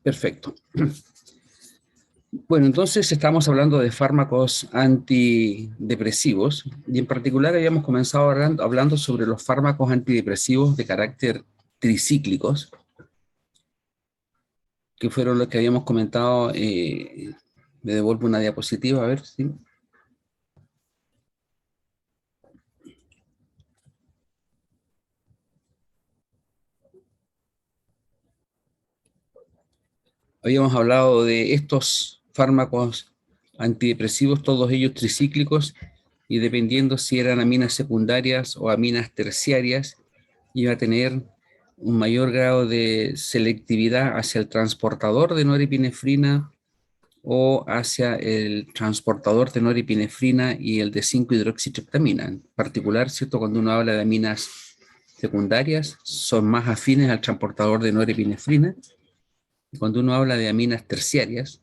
Perfecto. Bueno, entonces estamos hablando de fármacos antidepresivos y en particular habíamos comenzado hablando sobre los fármacos antidepresivos de carácter tricíclicos, que fueron los que habíamos comentado. Me devuelvo una diapositiva, a ver, ¿sí? Habíamos hablado de estos fármacos antidepresivos, todos ellos tricíclicos, y dependiendo si eran aminas secundarias o aminas terciarias, iba a tener un mayor grado de selectividad hacia el transportador de norepinefrina o hacia el transportador de norepinefrina y el de 5-hidroxitriptamina. En particular, ¿cierto? Cuando uno habla de aminas secundarias, son más afines al transportador de norepinefrina. Cuando uno habla de aminas terciarias,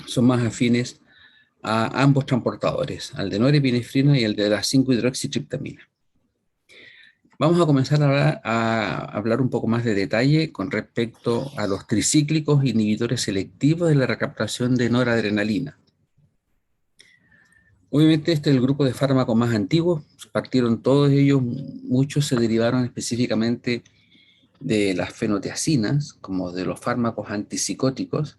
son más afines a ambos transportadores, al de norepinefrina y al de la 5-hidroxitriptamina. Vamos a comenzar a hablar un poco más de detalle con respecto a los tricíclicos inhibidores selectivos de la recaptación de noradrenalina. Obviamente este es el grupo de fármacos más antiguos, partieron todos ellos, muchos se derivaron específicamente de las fenotiacinas, como de los fármacos antipsicóticos,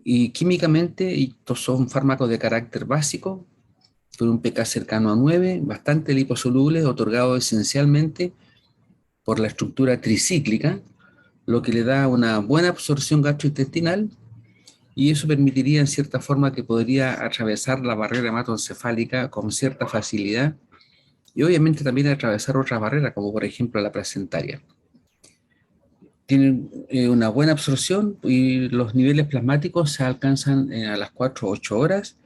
y químicamente estos son fármacos de carácter básico, con un pK cercano a 9, bastante liposolubles, otorgados esencialmente por la estructura tricíclica, lo que le da una buena absorción gastrointestinal, y eso permitiría en cierta forma que podría atravesar la barrera hematoencefálica con cierta facilidad, y obviamente también atravesar otras barreras, como por ejemplo la placentaria. Tienen una buena absorción y los niveles plasmáticos se alcanzan a las 4 o 8 horas,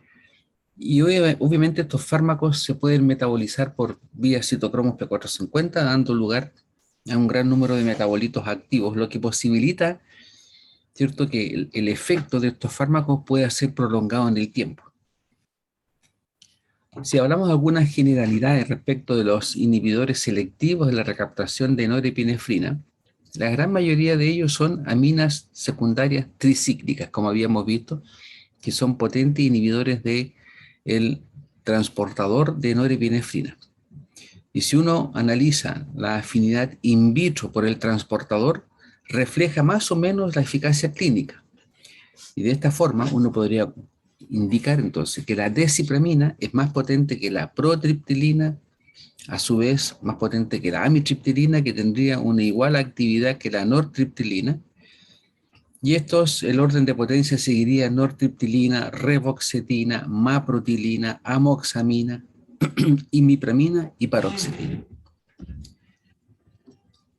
y obviamente estos fármacos se pueden metabolizar por vía citocromos P450, dando lugar a un gran número de metabolitos activos, lo que posibilita, ¿cierto?, que el efecto de estos fármacos pueda ser prolongado en el tiempo. Si hablamos de algunas generalidades respecto de los inhibidores selectivos de la recaptación de norepinefrina, la gran mayoría de ellos son aminas secundarias tricíclicas, como habíamos visto, que son potentes inhibidores del transportador de norepinefrina. Y si uno analiza la afinidad in vitro por el transportador, refleja más o menos la eficacia clínica. Y de esta forma uno podría indicar entonces que la desipramina es más potente que la protriptilina, a su vez más potente que la amitriptilina, que tendría una igual actividad que la nortriptilina. Y el orden de potencia seguiría nortriptilina, revoxetina, maprotilina, amoxamina, imipramina y paroxetina.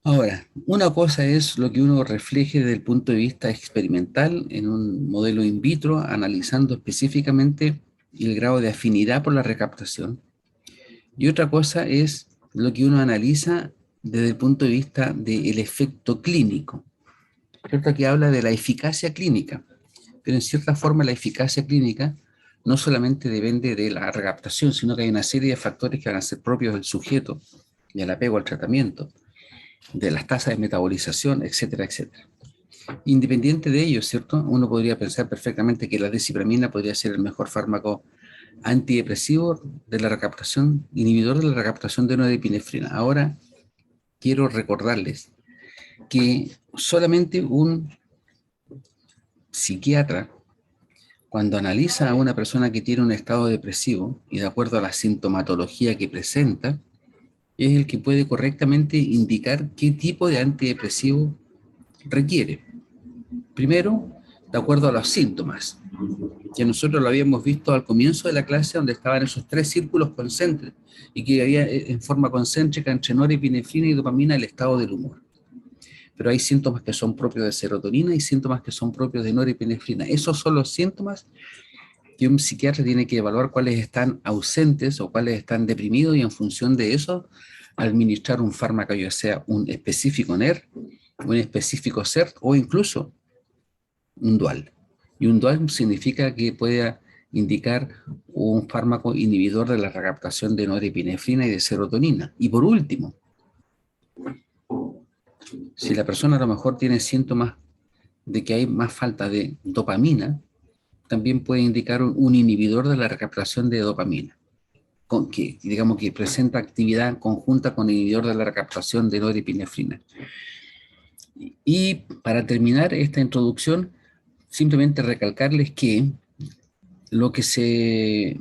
Ahora, una cosa es lo que uno refleje desde el punto de vista experimental en un modelo in vitro, analizando específicamente el grado de afinidad por la recaptación. Y otra cosa es lo que uno analiza desde el punto de vista del efecto clínico. ¿Cierto? Que habla de la eficacia clínica, pero en cierta forma la eficacia clínica no solamente depende de la recaptación, sino que hay una serie de factores que van a ser propios del sujeto y el apego al tratamiento, de las tasas de metabolización, etcétera, etcétera. Independiente de ello, ¿cierto? Uno podría pensar perfectamente que la desipramina podría ser el mejor fármaco antidepresivo de la recaptación, inhibidor de la recaptación de norepinefrina. Ahora, quiero recordarles que solamente un psiquiatra, cuando analiza a una persona que tiene un estado depresivo y de acuerdo a la sintomatología que presenta, es el que puede correctamente indicar qué tipo de antidepresivo requiere. Primero, de acuerdo a los síntomas, que nosotros lo habíamos visto al comienzo de la clase, donde estaban esos 3 círculos concéntricos y que había en forma concéntrica entre norepinefrina y dopamina el estado del humor. Pero hay síntomas que son propios de serotonina y síntomas que son propios de norepinefrina. Esos son los síntomas que un psiquiatra tiene que evaluar cuáles están ausentes o cuáles están deprimidos, y en función de eso administrar un fármaco, ya sea un específico NER, un específico CERT o incluso un dual. Y un dual significa que pueda indicar un fármaco inhibidor de la recaptación de norepinefrina y de serotonina. Y por último, si la persona a lo mejor tiene síntomas de que hay más falta de dopamina, también puede indicar un inhibidor de la recaptación de dopamina, que digamos que presenta actividad conjunta con el inhibidor de la recaptación de norepinefrina. Y para terminar esta introducción, simplemente recalcarles que lo que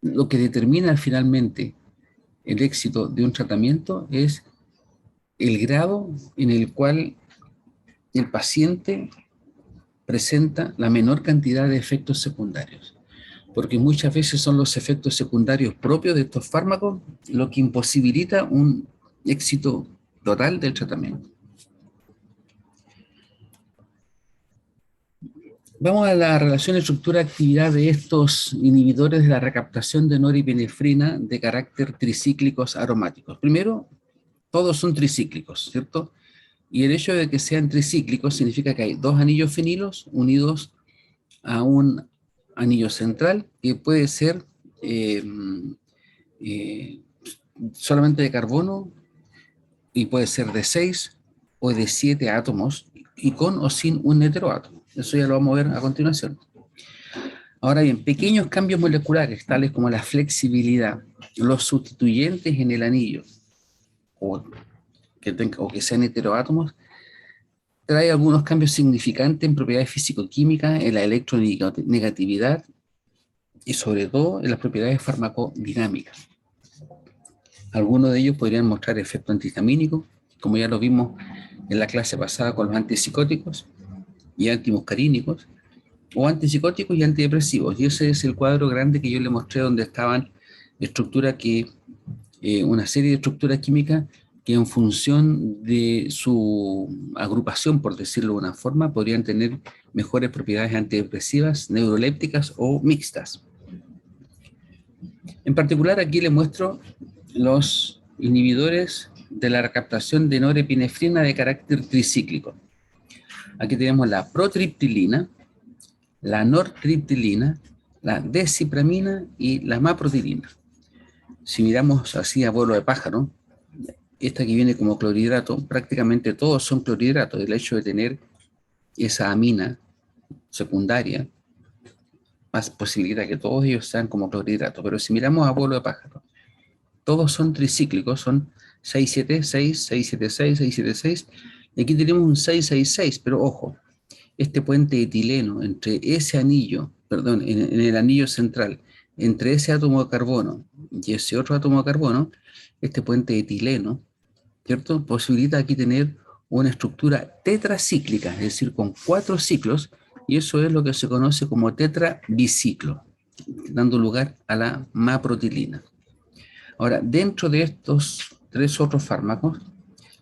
determina finalmente el éxito de un tratamiento es el grado en el cual el paciente presenta la menor cantidad de efectos secundarios, porque muchas veces son los efectos secundarios propios de estos fármacos lo que imposibilita un éxito total del tratamiento. Vamos a la relación estructura-actividad de estos inhibidores de la recaptación de norepinefrina de carácter tricíclicos aromáticos. Primero, todos son tricíclicos, ¿cierto? Y el hecho de que sean tricíclicos significa que hay dos anillos fenilos unidos a un anillo central que puede ser solamente de carbono y puede ser de 6 o de 7 átomos y con o sin un heteroátomo. Eso ya lo vamos a ver a continuación. Ahora bien, pequeños cambios moleculares, tales como la flexibilidad, los sustituyentes en el anillo, o que sean heteroátomos, trae algunos cambios significantes en propiedades físico-químicas, en la electronegatividad y sobre todo en las propiedades farmacodinámicas. Algunos de ellos podrían mostrar efecto antihistamínico, como ya lo vimos en la clase pasada con los antipsicóticos y antimuscarínicos, o antipsicóticos y antidepresivos. Y ese es el cuadro grande que yo le mostré donde estaban una serie de estructuras químicas que en función de su agrupación, por decirlo de una forma, podrían tener mejores propiedades antidepresivas, neurolépticas o mixtas. En particular aquí le muestro los inhibidores de la recaptación de norepinefrina de carácter tricíclico. Aquí tenemos la protriptilina, la nortriptilina, la descipramina y la maprotilina. Si miramos así a vuelo de pájaro, esta que viene como clorhidrato, prácticamente todos son clorhidratos. El hecho de tener esa amina secundaria más posibilidad que todos ellos sean como clorhidratos. Pero si miramos a vuelo de pájaro, todos son tricíclicos, son 676, 676, 676, y aquí tenemos un 666, pero ojo, este puente etileno entre ese anillo, perdón, en el anillo central, entre ese átomo de carbono y ese otro átomo de carbono, este puente etileno, ¿cierto? Posibilita aquí tener una estructura tetracíclica, es decir, con 4 ciclos, y eso es lo que se conoce como tetrabiciclo, dando lugar a la maprotilina. Ahora, dentro de estos 3 otros fármacos,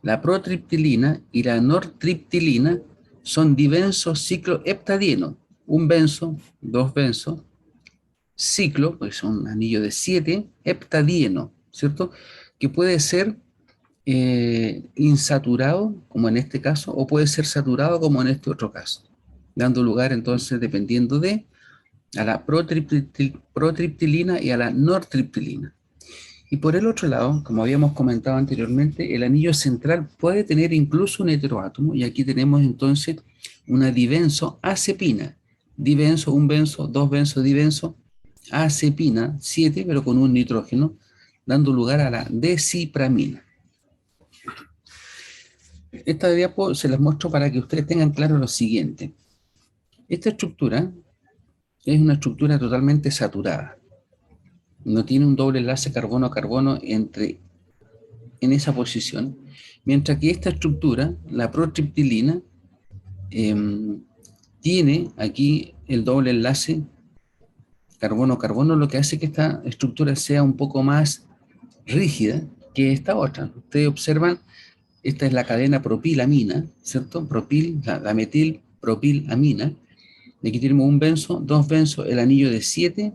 la protriptilina y la nortriptilina son dibenzo ciclo heptadieno, un benzo, 2 benzo, ciclo, pues un anillo de 7, heptadieno, ¿cierto? Que puede ser insaturado, como en este caso, o puede ser saturado, como en este otro caso, dando lugar entonces, dependiendo a la protriptilina y a la nortriptilina. Y por el otro lado, como habíamos comentado anteriormente, el anillo central puede tener incluso un heteroátomo, y aquí tenemos entonces una dibenzo acepina, dibenzo, un benzo, 2 benzo, dibenzo, acepina, 7, pero con un nitrógeno, dando lugar a la descipramina. Esta diapo se las muestro para que ustedes tengan claro lo siguiente. Esta estructura es una estructura totalmente saturada. No tiene un doble enlace carbono-carbono en esa posición, mientras que esta estructura, la protriptilina, tiene aquí el doble enlace carbono-carbono, lo que hace que esta estructura sea un poco más rígida que esta otra. Ustedes observan, esta es la cadena propilamina, ¿cierto? La metilpropilamina. Aquí tenemos un benzo, 2 benzo, el anillo de 7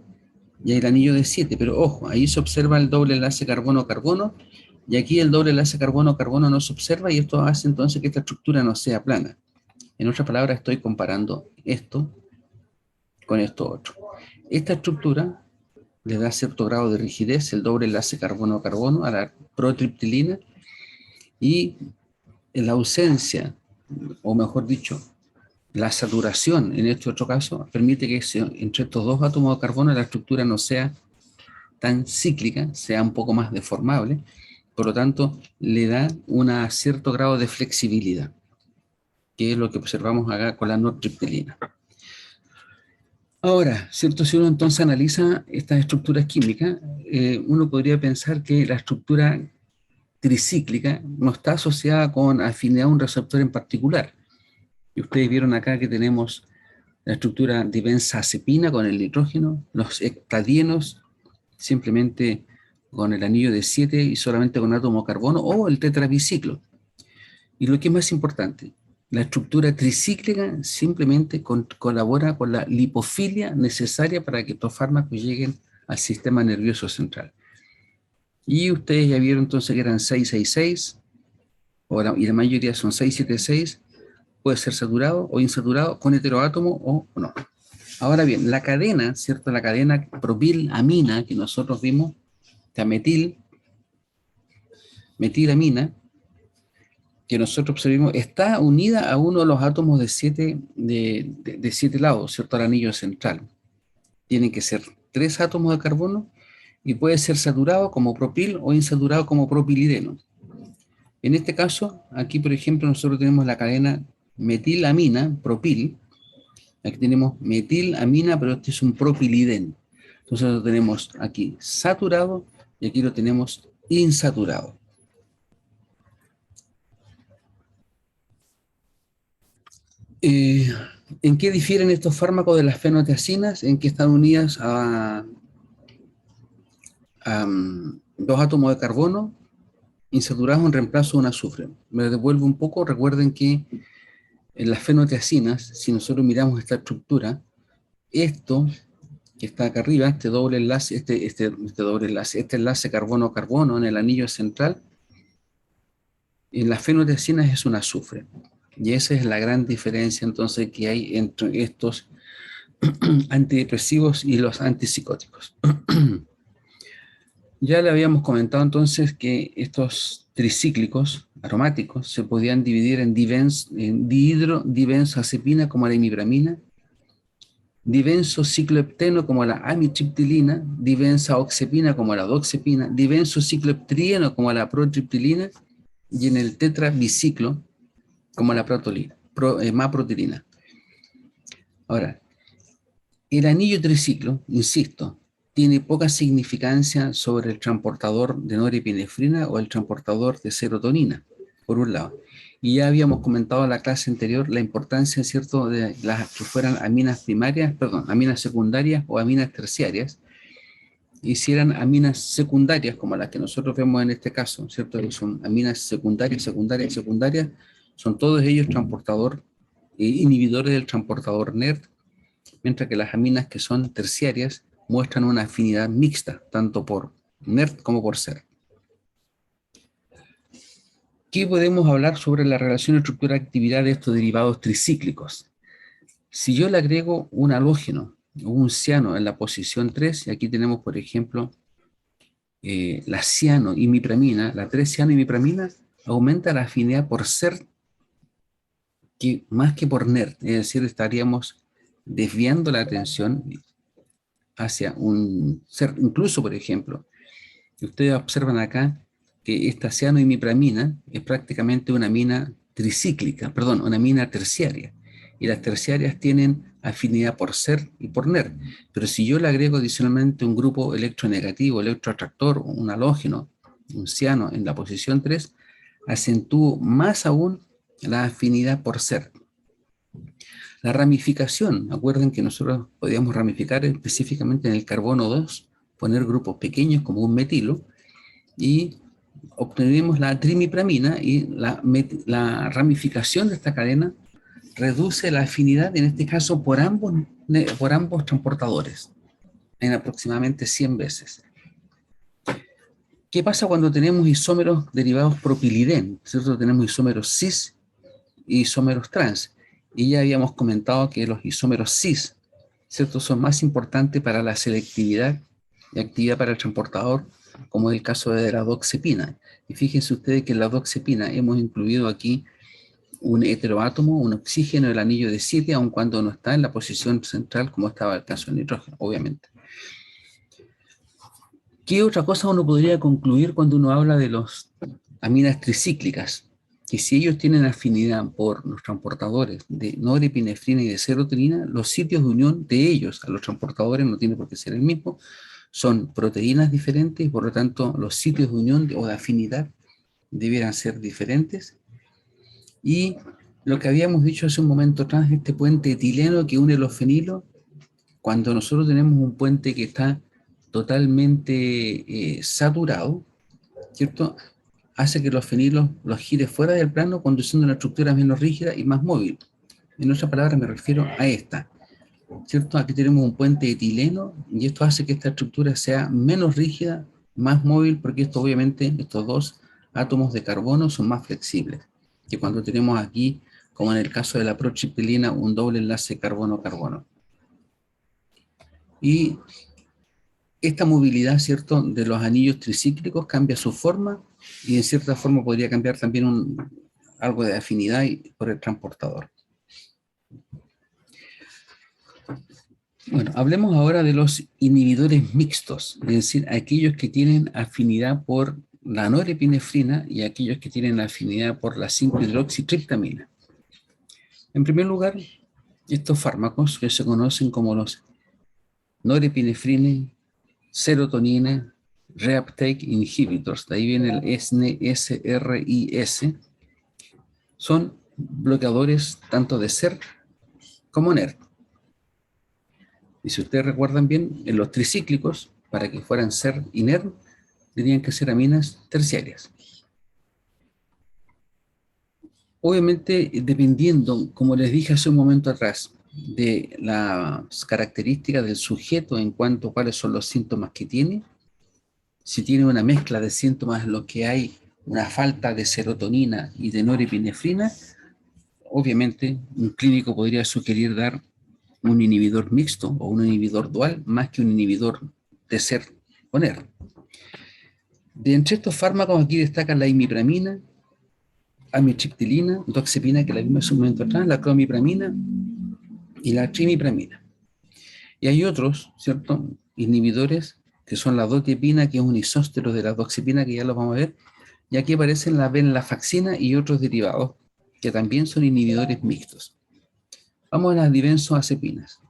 y el anillo de 7, pero ojo, ahí se observa el doble enlace carbono-carbono, y aquí el doble enlace carbono-carbono no se observa, y esto hace entonces que esta estructura no sea plana. En otras palabras, estoy comparando esto con esto otro. Esta estructura le da cierto grado de rigidez, el doble enlace carbono-carbono a la protriptilina, y en la ausencia o mejor dicho, la saturación en este otro caso, permite que entre estos dos átomos de carbono la estructura no sea tan cíclica, sea un poco más deformable, por lo tanto, le da un cierto grado de flexibilidad, que es lo que observamos acá con la nortriptilina. Ahora, ¿cierto? Si uno entonces analiza estas estructuras químicas, uno podría pensar que la estructura tricíclica no está asociada con afinidad a un receptor en particular. Y ustedes vieron acá que tenemos la estructura dibenzazepina con el nitrógeno, los hectadienos simplemente con el anillo de 7 y solamente con átomo de carbono, o el tetrabiciclo. Y lo que es más importante, la estructura tricíclica simplemente colabora con la lipofilia necesaria para que estos fármacos lleguen al sistema nervioso central. Y ustedes ya vieron entonces que eran 666, y la mayoría son 676, puede ser saturado o insaturado con heteroátomo o no. Ahora bien, la cadena, ¿cierto? La cadena propilamina que nosotros vimos, la metilamina, que nosotros observamos, está unida a uno de los átomos de 7 lados, ¿cierto? Al anillo central. Tienen que ser 3 átomos de carbono y puede ser saturado como propil o insaturado como propilideno. En este caso, aquí por ejemplo, nosotros tenemos la cadena metilamina, propil. Aquí tenemos metilamina, pero este es un propilideno. Entonces lo tenemos aquí saturado y aquí lo tenemos insaturado. ¿En qué difieren estos fármacos de las fenotiacinas? En que están unidas a 2 átomos de carbono insaturados en reemplazo de un azufre. Me devuelvo un poco, recuerden que en las fenotiacinas, si nosotros miramos esta estructura, esto que está acá arriba, este doble enlace, este enlace carbono-carbono en el anillo central, en las fenotiacinas es un azufre. Y esa es la gran diferencia entonces que hay entre estos antidepresivos y los antipsicóticos. Ya le habíamos comentado entonces que estos tricíclicos aromáticos se podían dividir en dihidrodibenzazepina como la imipramina, divenzociclohepteno como la amitriptilina, dibenzoxepina como la doxepina, divenzocicloheptrieno como la protriptilina y en el tetrabiciclo como la maprotilina. Ahora, el anillo triciclo, insisto, tiene poca significancia sobre el transportador de norepinefrina o el transportador de serotonina, por un lado. Y ya habíamos comentado en la clase anterior la importancia, ¿cierto?, de las que fueran aminas aminas secundarias o aminas terciarias. Y si eran aminas secundarias, como las que nosotros vemos en este caso, ¿cierto?, que son aminas secundarias, son todos ellos inhibidores del transportador NERD, mientras que las aminas que son terciarias muestran una afinidad mixta, tanto por NERD como por SER. ¿Qué podemos hablar sobre la relación estructura-actividad de estos derivados tricíclicos? Si yo le agrego un halógeno o un ciano en la posición 3, y aquí tenemos, por ejemplo, la cianoimipramina, la 3-cianoimipramina, aumenta la afinidad por SER más que por NERD, es decir, estaríamos desviando la atención hacia un SER. Incluso, por ejemplo, ustedes observan acá que esta cianoimipramina es prácticamente una amina una amina terciaria. Y las terciarias tienen afinidad por SER y por NER. Pero si yo le agrego adicionalmente un grupo electronegativo, electroatractor, un halógeno, un ciano en la posición 3, acentúo más aún la afinidad por SER. La ramificación, acuerden que nosotros podíamos ramificar específicamente en el carbono 2, poner grupos pequeños como un metilo, y obtenemos la trimipramina, y la ramificación de esta cadena reduce la afinidad, en este caso por ambos transportadores, en aproximadamente 100 veces. ¿Qué pasa cuando tenemos isómeros derivados propilidén? ¿Cierto? Tenemos isómeros cis y isómeros trans. Y ya habíamos comentado que los isómeros cis, ¿cierto?, son más importantes para la selectividad y actividad para el transportador, como es el caso de la doxepina. Y fíjense ustedes que en la doxepina hemos incluido aquí un heteroátomo, un oxígeno del anillo de 7, aun cuando no está en la posición central, como estaba el caso del nitrógeno, obviamente. ¿Qué otra cosa uno podría concluir cuando uno habla de las aminas tricíclicas? Que si ellos tienen afinidad por los transportadores de norepinefrina y de serotonina, los sitios de unión de ellos a los transportadores no tiene por qué ser el mismo, son proteínas diferentes y por lo tanto los sitios de unión o de afinidad debieran ser diferentes. Y lo que habíamos dicho hace un momento atrás, este puente etileno que une los fenilos, cuando nosotros tenemos un puente que está totalmente saturado, ¿cierto? Hace que los fenilos los gire fuera del plano, conduciendo a una estructura menos rígida y más móvil. En otras palabras me refiero a esta, ¿cierto? Aquí tenemos un puente etileno y esto hace que esta estructura sea menos rígida, más móvil, porque esto obviamente, estos dos átomos de carbono son más flexibles que cuando tenemos aquí, como en el caso de la protriptilina, un doble enlace carbono-carbono. Y esta movilidad, ¿cierto?, de los anillos tricíclicos cambia su forma y en cierta forma podría cambiar también algo de afinidad por el transportador. Bueno, hablemos ahora de los inhibidores mixtos, es decir, aquellos que tienen afinidad por la norepinefrina y aquellos que tienen afinidad por la 5-hidroxitriptamina. En primer lugar, estos fármacos que se conocen como los norepinefrina, serotonina, reuptake inhibitors, de ahí viene el SNRIS, son bloqueadores tanto de SER como NER. Y si ustedes recuerdan bien, en los tricíclicos, para que fueran SER y NER, tenían que ser aminas terciarias. Obviamente, dependiendo, como les dije hace un momento atrás, de las características del sujeto en cuanto a cuáles son los síntomas que tiene, si tiene una mezcla de síntomas en los que hay una falta de serotonina y de norepinefrina, obviamente un clínico podría sugerir dar un inhibidor mixto o un inhibidor dual más que un inhibidor de SER o NER. De entre estos fármacos aquí destacan la imipramina, amitriptilina, doxepina, que la vimos hace un momento atrás, la clomipramina y la trimipramina. Y hay otros, ¿cierto?, inhibidores que son la dotiepina, que es un isóstero de la doxepina, que ya lo vamos a ver, y aquí aparecen la venlafaxina y otros derivados que también son inhibidores mixtos. Vamos a las dibenzoazepinas.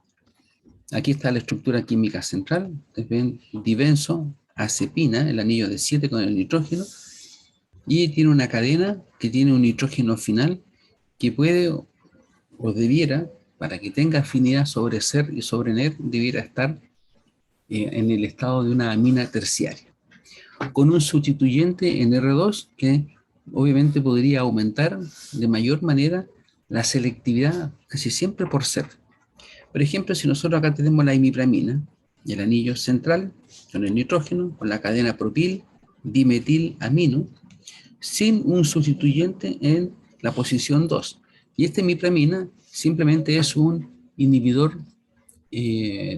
Aquí está la estructura química central, ven dibenzoazepina, el anillo de 7 con el nitrógeno, y tiene una cadena que tiene un nitrógeno final que puede o debiera, para que tenga afinidad sobre SER y sobre NER, debiera estar en el estado de una amina terciaria, con un sustituyente en R2 que obviamente podría aumentar de mayor manera la selectividad casi siempre por SER. Por ejemplo, si nosotros acá tenemos la imipramina, y el anillo central con el nitrógeno, con la cadena propil, dimetilamino, sin un sustituyente en la posición 2. Y esta imipramina simplemente es un inhibidor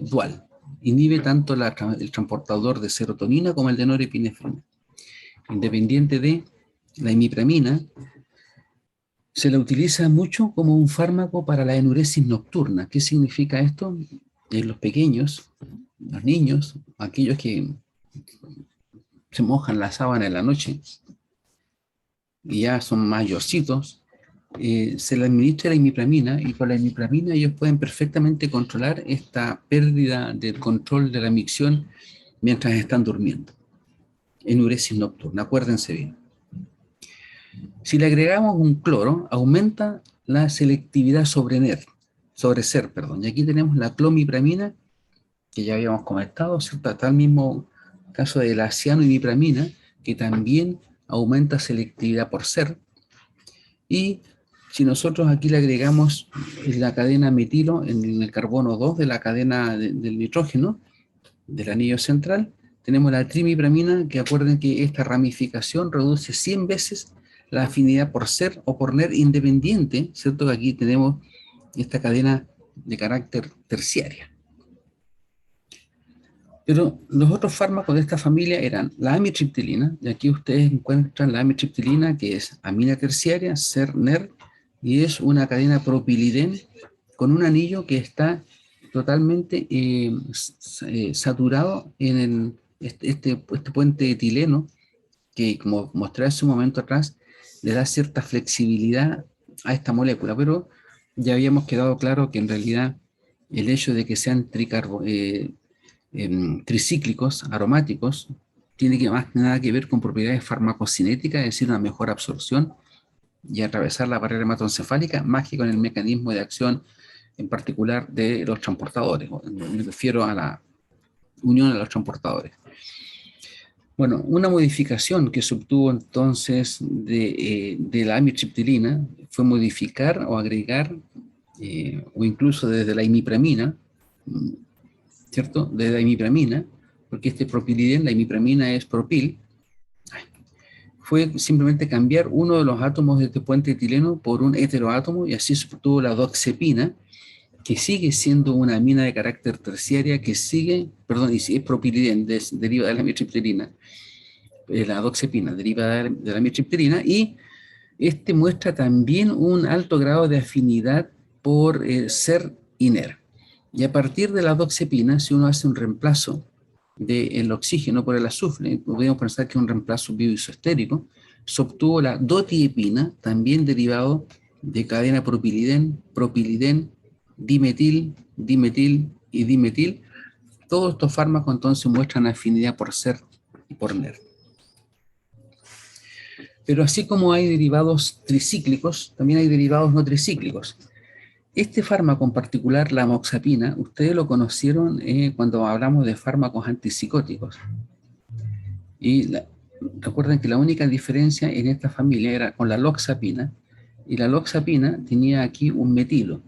dual. Inhibe tanto el transportador de serotonina como el de norepinefrina. Independiente de la imipramina, se la utiliza mucho como un fármaco para la enuresis nocturna. ¿Qué significa esto? En los pequeños, los niños, aquellos que se mojan la sábana en la noche y ya son mayorcitos, se le administra la imipramina y con la imipramina ellos pueden perfectamente controlar esta pérdida del control de la micción mientras están durmiendo. Enuresis nocturna, acuérdense bien. Si le agregamos un cloro, aumenta la selectividad sobre SER, y aquí tenemos la clomipramina, que ya habíamos comentado, ¿cierto? Está el mismo caso de la cianoimipramina, que también aumenta selectividad por SER. Y si nosotros aquí le agregamos la cadena metilo en el carbono 2 de la cadena del nitrógeno, del anillo central, tenemos la trimipramina, que acuerden que esta ramificación reduce 100 veces la afinidad por SER o por NER independiente, ¿cierto? Aquí tenemos esta cadena de carácter terciaria. Pero los otros fármacos de esta familia eran la amitriptilina, y aquí ustedes encuentran la amitriptilina, que es amina terciaria, SER, NER, y es una cadena propilidén con un anillo que está totalmente saturado en este puente etileno, que como mostré hace un momento atrás, le da cierta flexibilidad a esta molécula, pero ya habíamos quedado claro que en realidad el hecho de que sean tricíclicos, aromáticos, tiene que más nada que ver con propiedades farmacocinéticas, es decir, una mejor absorción y atravesar la barrera hematoencefálica, más que con el mecanismo de acción en particular de los transportadores. Me refiero a la unión de los transportadores. Bueno, una modificación que se obtuvo entonces de la amitriptilina fue modificar o agregar, o incluso desde la imipramina, ¿cierto? Desde la imipramina, porque este propilidén, la imipramina es propil, fue simplemente cambiar uno de los átomos de este puente etileno por un heteroátomo y así se obtuvo la doxepina, que sigue siendo una amina de carácter terciaria que sigue, perdón, y si es propilidén, deriva de la amitriptilina, la doxepina deriva de la amitriptilina, y este muestra también un alto grado de afinidad por ser INER. Y a partir de la doxepina, si uno hace un reemplazo del oxígeno por el azufre, podríamos pensar que es un reemplazo bioisoestérico, se obtuvo la dotiepina, también derivado de cadena propilidén, dimetil, dimetil y dimetil. Todos estos fármacos entonces muestran afinidad por SER y por NER. Pero así como hay derivados tricíclicos, también hay derivados no tricíclicos. Este fármaco en particular, la amoxapina, ustedes lo conocieron cuando hablamos de fármacos antipsicóticos. Y recuerden que la única diferencia en esta familia era con la loxapina, y la loxapina tenía aquí un metilo.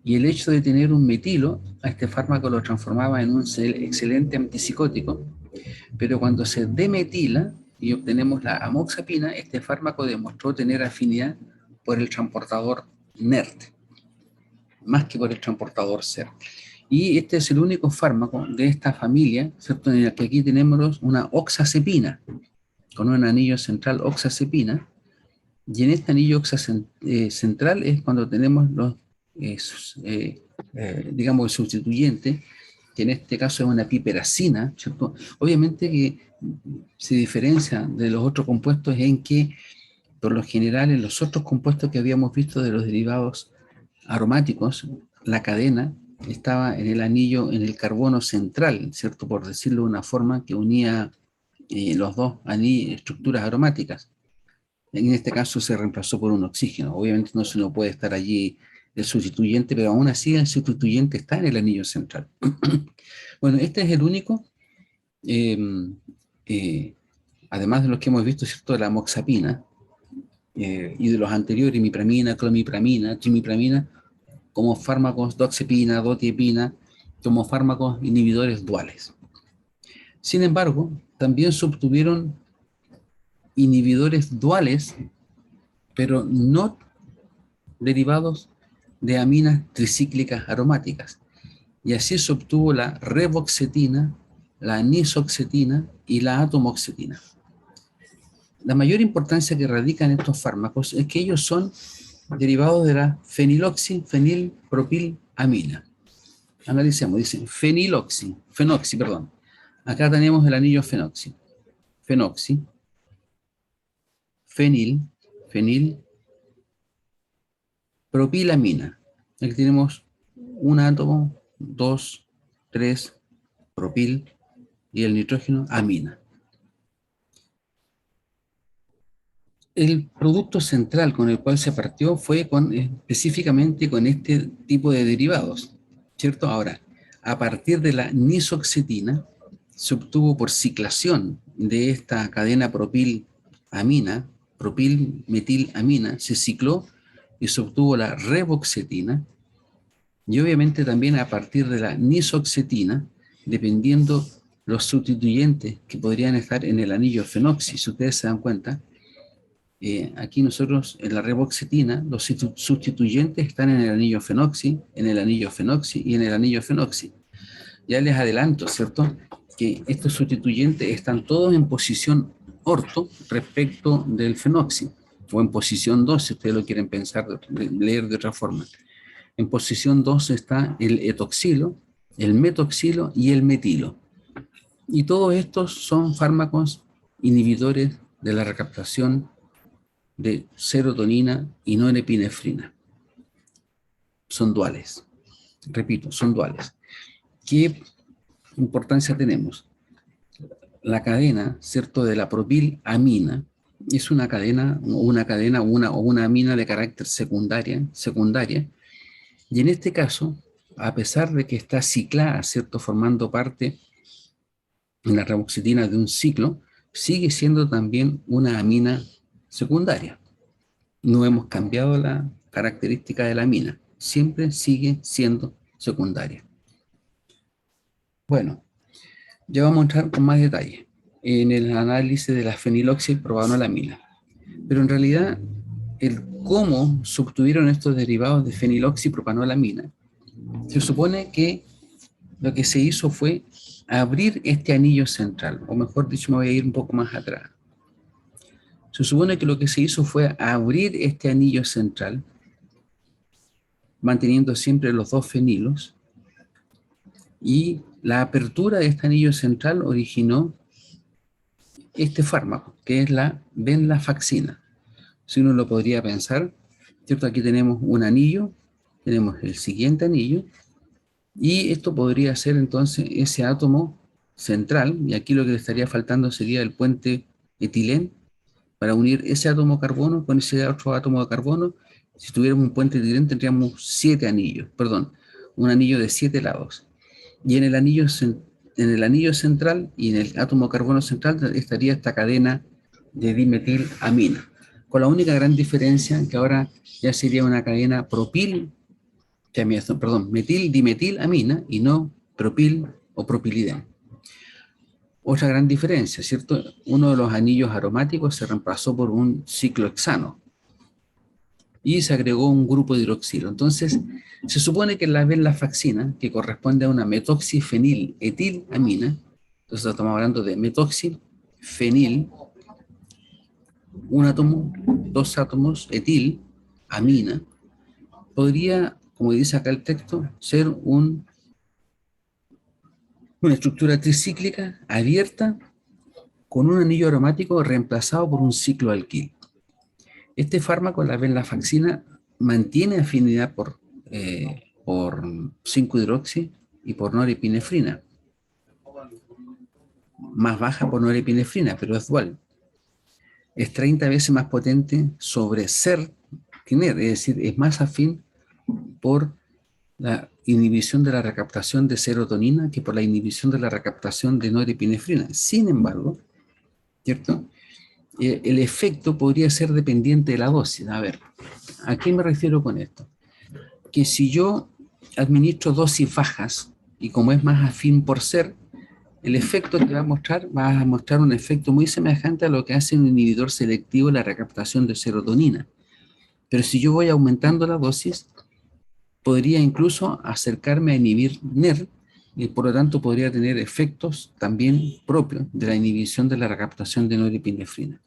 Y el hecho de tener un metilo, a este fármaco lo transformaba en un excelente antipsicótico, pero cuando se demetila y obtenemos la amoxapina, este fármaco demostró tener afinidad por el transportador NERT, más que por el transportador SER. Y este es el único fármaco de esta familia, ¿cierto? En el que aquí tenemos una oxazepina, con un anillo central oxazepina, y en este anillo central es cuando tenemos los, digamos, el sustituyente, que en este caso es una piperacina, ¿cierto? Obviamente que se diferencia de los otros compuestos en que, por lo general, en los otros compuestos que habíamos visto de los derivados aromáticos, la cadena estaba en el anillo, en el carbono central, ¿cierto? Por decirlo de una forma que unía los dos estructuras aromáticas. En este caso se reemplazó por un oxígeno. Obviamente no se no puede estar allí el sustituyente, pero aún así el sustituyente está en el anillo central. Bueno, este es el único, eh, eh, además de los que hemos visto, ¿cierto? De la amoxapina y de los anteriores, imipramina, clomipramina, trimipramina, como fármacos doxepina, dotiepina, como fármacos inhibidores duales. Sin embargo, también se obtuvieron inhibidores duales, pero no derivados de aminas tricíclicas aromáticas. Y así se obtuvo la revoxetina, la nisoxetina y la atomoxetina. La mayor importancia que radica en estos fármacos es que ellos son derivados de la fenilpropylamina. Analicemos, dice fenoxi, perdón. Acá tenemos el anillo fenoxi, fenil, propilamina. Aquí tenemos un átomo, 2, 3, propil, y el nitrógeno, amina. El producto central con el cual se partió fue específicamente con este tipo de derivados, ¿cierto? Ahora, a partir de la nisoxetina, se obtuvo por ciclación de esta cadena propil-amina, propil-metilamina, se cicló y se obtuvo la revoxetina, y obviamente también a partir de la nisoxetina, dependiendo los sustituyentes que podrían estar en el anillo fenoxi, si ustedes se dan cuenta, aquí nosotros en la revoxetina, los sustituyentes están en el anillo fenoxi, en el anillo fenoxi y en el anillo fenoxi. Ya les adelanto, ¿cierto?, que estos sustituyentes están todos en posición orto respecto del fenoxi. o en posición 2, si ustedes lo quieren pensar, leer de otra forma. En posición 2 está el etoxilo, el metoxilo y el metilo. Y todos estos son fármacos inhibidores de la recaptación de serotonina y norepinefrina. Son duales. Repito, son duales. ¿Qué importancia tenemos? La cadena, ¿cierto?, de la propilamina es una cadena o una amina de carácter secundaria, y en este caso, a pesar de que está ciclada, ¿cierto?, formando parte en la reboxitina de un ciclo, sigue siendo también una amina secundaria. No hemos cambiado la característica de la amina, siempre sigue siendo secundaria. Bueno, ya vamos a entrar con más detalle en el análisis de la feniloxipropanolamina. Pero en realidad, el cómo se obtuvieron estos derivados de feniloxipropanolamina, se supone que lo que se hizo fue abrir este anillo central, o mejor dicho, me voy a ir un poco más atrás. Se supone que lo que se hizo fue abrir este anillo central, manteniendo siempre los dos fenilos, y la apertura de este anillo central originó este fármaco, que es la venlafaxina. Si uno lo podría pensar, ¿cierto? Aquí tenemos un anillo, tenemos el siguiente anillo, y esto podría ser entonces ese átomo central, y aquí lo que le estaría faltando sería el puente etilén para unir ese átomo de carbono con ese otro átomo de carbono. Si tuviéramos un puente etilén tendríamos 7 anillos, perdón, un anillo de 7 lados. Y en el anillo central y en el átomo de carbono central estaría esta cadena de dimetilamina, con la única gran diferencia que ahora ya sería una cadena metil-dimetilamina y no propil o propilidén. Otra gran diferencia, ¿cierto? Uno de los anillos aromáticos se reemplazó por un ciclohexano y se agregó un grupo de hidroxilo. Entonces, se supone que la venlafaxina, que corresponde a una metoxifeniletilamina, entonces estamos hablando de metoxifenil, un átomo, dos átomos, etil, amina, podría, como dice acá el texto, ser una estructura tricíclica abierta con un anillo aromático reemplazado por un cicloalquil. Este fármaco, la venlafaxina, mantiene afinidad por 5-hidroxi y por norepinefrina. Más baja por norepinefrina, pero es dual. Es 30 veces más potente sobre SERT que NER, es decir, es más afín por la inhibición de la recaptación de serotonina que por la inhibición de la recaptación de norepinefrina. Sin embargo, ¿cierto?, el efecto podría ser dependiente de la dosis. A ver, ¿a qué me refiero con esto? Que si yo administro dosis bajas, y como es más afín por ser, el efecto que va a mostrar un efecto muy semejante a lo que hace un inhibidor selectivo en la recaptación de serotonina. Pero si yo voy aumentando la dosis, podría incluso acercarme a inhibir NER, y por lo tanto podría tener efectos también propios de la inhibición de la recaptación de norepinefrina.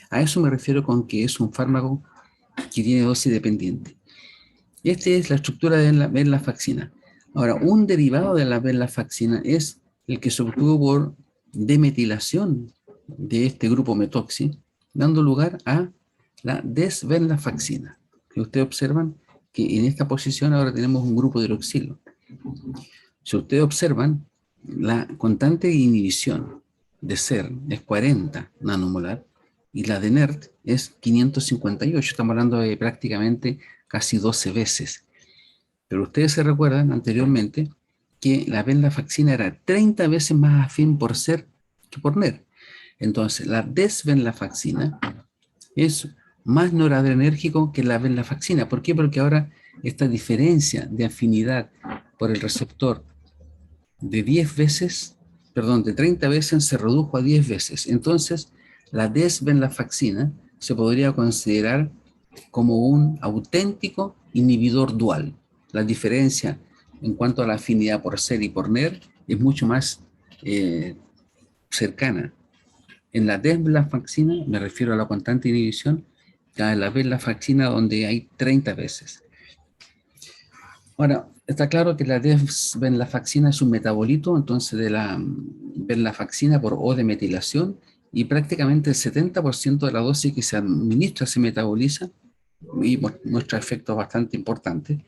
A eso me refiero con que es un fármaco que tiene dosis dependiente. Esta es la estructura de la venlafaxina. Ahora, un derivado de la venlafaxina es el que se obtuvo por demetilación de este grupo metoxi, dando lugar a la desvenlafaxina. Que ustedes observan que en esta posición ahora tenemos un grupo de hidroxilo. Si ustedes observan, la constante de inhibición de SER es 40 nanomolar y la de NERT es 558. Estamos hablando de prácticamente casi 12 veces. Pero ustedes se recuerdan anteriormente que la venlafaxina era 30 veces más afín por SER que por NER. Entonces, la desvenlafaxina es más noradrenérgico que la venlafaxina. ¿Por qué? Porque ahora esta diferencia de afinidad por el receptor de 30 veces se redujo a 10 veces. Entonces, la desvenlafaxina se podría considerar como un auténtico inhibidor dual. La diferencia en cuanto a la afinidad por SER y por NER es mucho más cercana. En la desvenlafaxina, me refiero a la constante de inhibición, Ya en la venlafaxina donde hay 30 veces. Ahora, está claro que la desvenlafaxina es un metabolito, entonces de la venlafaxina por O de metilación, y prácticamente el 70% de la dosis que se administra se metaboliza y muestra efectos bastante importantes.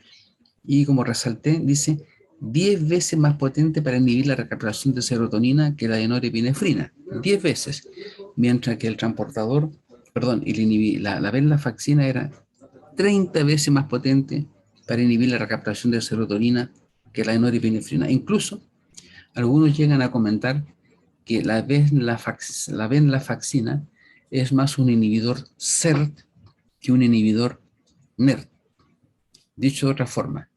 Y como resalté, dice 10 veces más potente para inhibir la recaptación de serotonina que la de norepinefrina, 10 veces, mientras que el transportador, perdón, la venlafaxina era 30 veces más potente para inhibir la recaptación de serotonina que la de norepinefrina. Incluso algunos llegan a comentar que la venlafaxina es más un inhibidor CERT que un inhibidor NERT. Dicho de otra forma,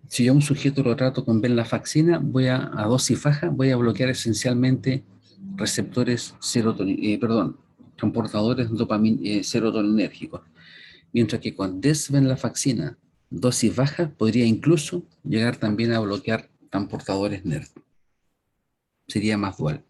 si yo a un sujeto lo trato con venlafaxina, a dosis baja, voy a bloquear esencialmente receptores transportadores serotoninérgicos. Mientras que con desvenlafaxina, dosis baja, podría incluso llegar también a bloquear transportadores NERD. Sería más dual.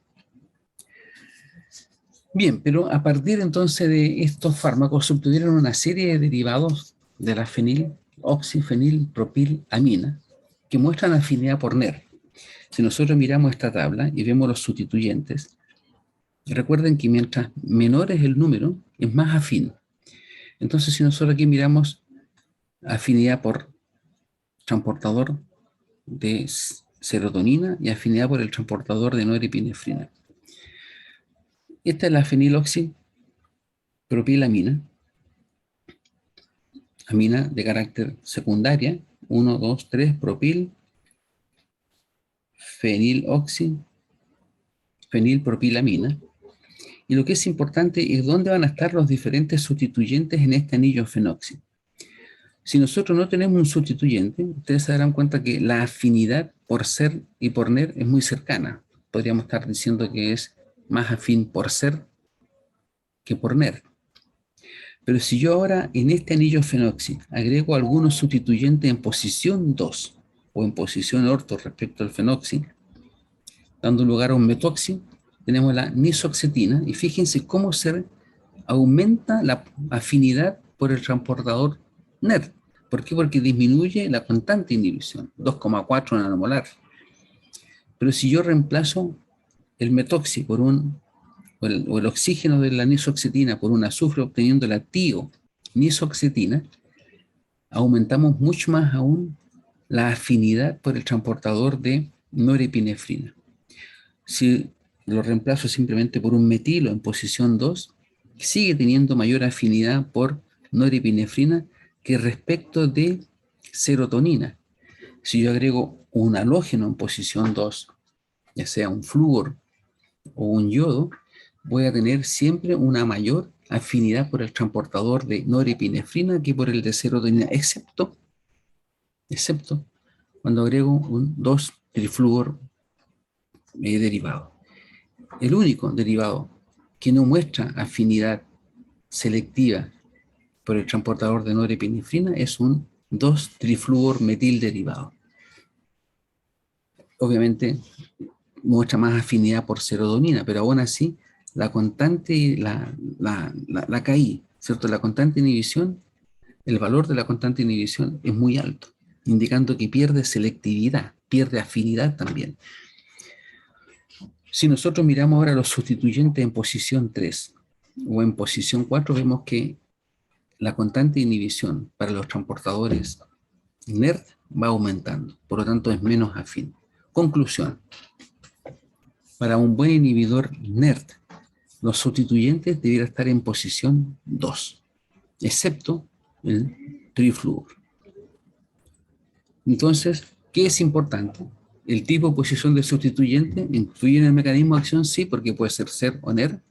Bien, pero a partir entonces de estos fármacos se obtuvieron una serie de derivados de la fenilpropilamina, que muestran afinidad por NER. Si nosotros miramos esta tabla y vemos los sustituyentes, recuerden que mientras menor es el número, es más afín. Entonces, si nosotros aquí miramos afinidad por transportador de serotonina y afinidad por el transportador de norepinefrina. Esta es la feniloxipropilamina, amina de carácter secundaria, 1, 2, 3, propil, fenilpropilamina. Y lo que es importante es dónde van a estar los diferentes sustituyentes en este anillo fenoxi. Si nosotros no tenemos un sustituyente, ustedes se darán cuenta que la afinidad por ser y por NER es muy cercana. Podríamos estar diciendo que es más afín por ser que por NER. Pero si yo ahora en este anillo fenoxi agrego algunos sustituyentes en posición 2 o en posición orto respecto al fenoxi, dando lugar a un metoxi, tenemos la nisoxetina, y fíjense cómo se aumenta la afinidad por el transportador NER. ¿Por qué? Porque disminuye la constante inhibición, 2,4 nanomolar. Pero si yo reemplazo el metoxi o el oxígeno de la nisoxetina por un azufre obteniendo la tio-nisoxetina, aumentamos mucho más aún la afinidad por el transportador de norepinefrina. Si lo reemplazo simplemente por un metilo en posición 2, sigue teniendo mayor afinidad por norepinefrina que respecto de serotonina. Si yo agrego un halógeno en posición 2, ya sea un flúor o un yodo, voy a tener siempre una mayor afinidad por el transportador de norepinefrina que por el de serotonina, excepto cuando agrego un 2-trifluor derivado. El único derivado que no muestra afinidad selectiva por el transportador de norepinefrina es un 2-trifluor metil derivado. Obviamente muestra más afinidad por serotonina, pero aún así la constante, la KI, ¿cierto? La constante inhibición, el valor de la constante inhibición es muy alto, indicando que pierde selectividad, pierde afinidad también. Si nosotros miramos ahora los sustituyentes en posición 3 o en posición 4, vemos que la constante inhibición para los transportadores NERD va aumentando, por lo tanto es menos afín. Conclusión: para un buen inhibidor NERD, los sustituyentes debieran estar en posición 2, excepto el trifluor. Entonces, ¿qué es importante? El tipo de posición del sustituyente influye en el mecanismo de acción, sí, porque puede ser SER o NER.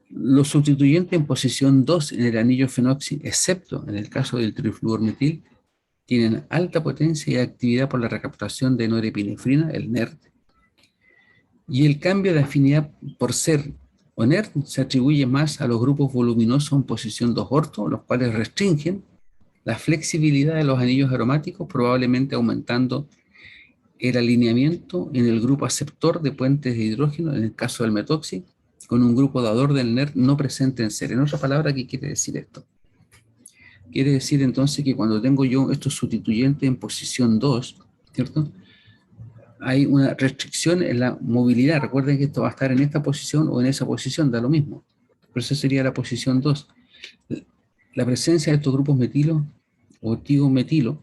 Los sustituyentes en posición 2 en el anillo fenoxi, excepto en el caso del trifluormetil, tienen alta potencia y actividad por la recaptación de norepinefrina, el NERD. Y el cambio de afinidad por SER o NERD se atribuye más a los grupos voluminosos en posición 2 orto, los cuales restringen la flexibilidad de los anillos aromáticos, probablemente aumentando el alineamiento en el grupo aceptor de puentes de hidrógeno, en el caso del metoxi, con un grupo dador del NER no presente en ser. En otra palabra, ¿qué quiere decir esto? Quiere decir entonces que cuando tengo yo estos sustituyentes en posición 2, ¿cierto? Hay una restricción en la movilidad. Recuerden que esto va a estar en esta posición o en esa posición, da lo mismo. Pero esa sería la posición 2. La presencia de estos grupos metilo o tiometilo,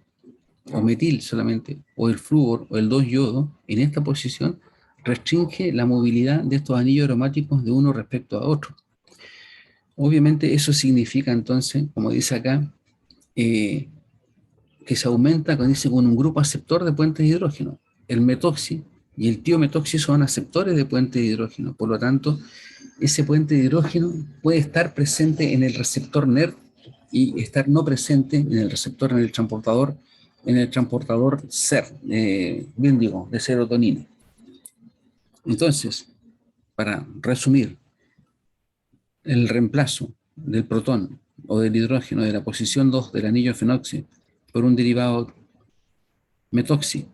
o metil solamente, o el flúor o el 2-yodo, en esta posición restringe la movilidad de estos anillos aromáticos de uno respecto a otro. Obviamente eso significa entonces, como dice acá, que se aumenta con un grupo aceptor de puentes de hidrógeno. El metoxi y el tiometoxi son aceptores de puentes de hidrógeno. Por lo tanto, ese puente de hidrógeno puede estar presente en el receptor NER y estar no presente en el receptor, en el transportador SER, bien digo, de serotonina. Entonces, para resumir, el reemplazo del protón o del hidrógeno de la posición 2 del anillo fenoxi por un derivado metoxi,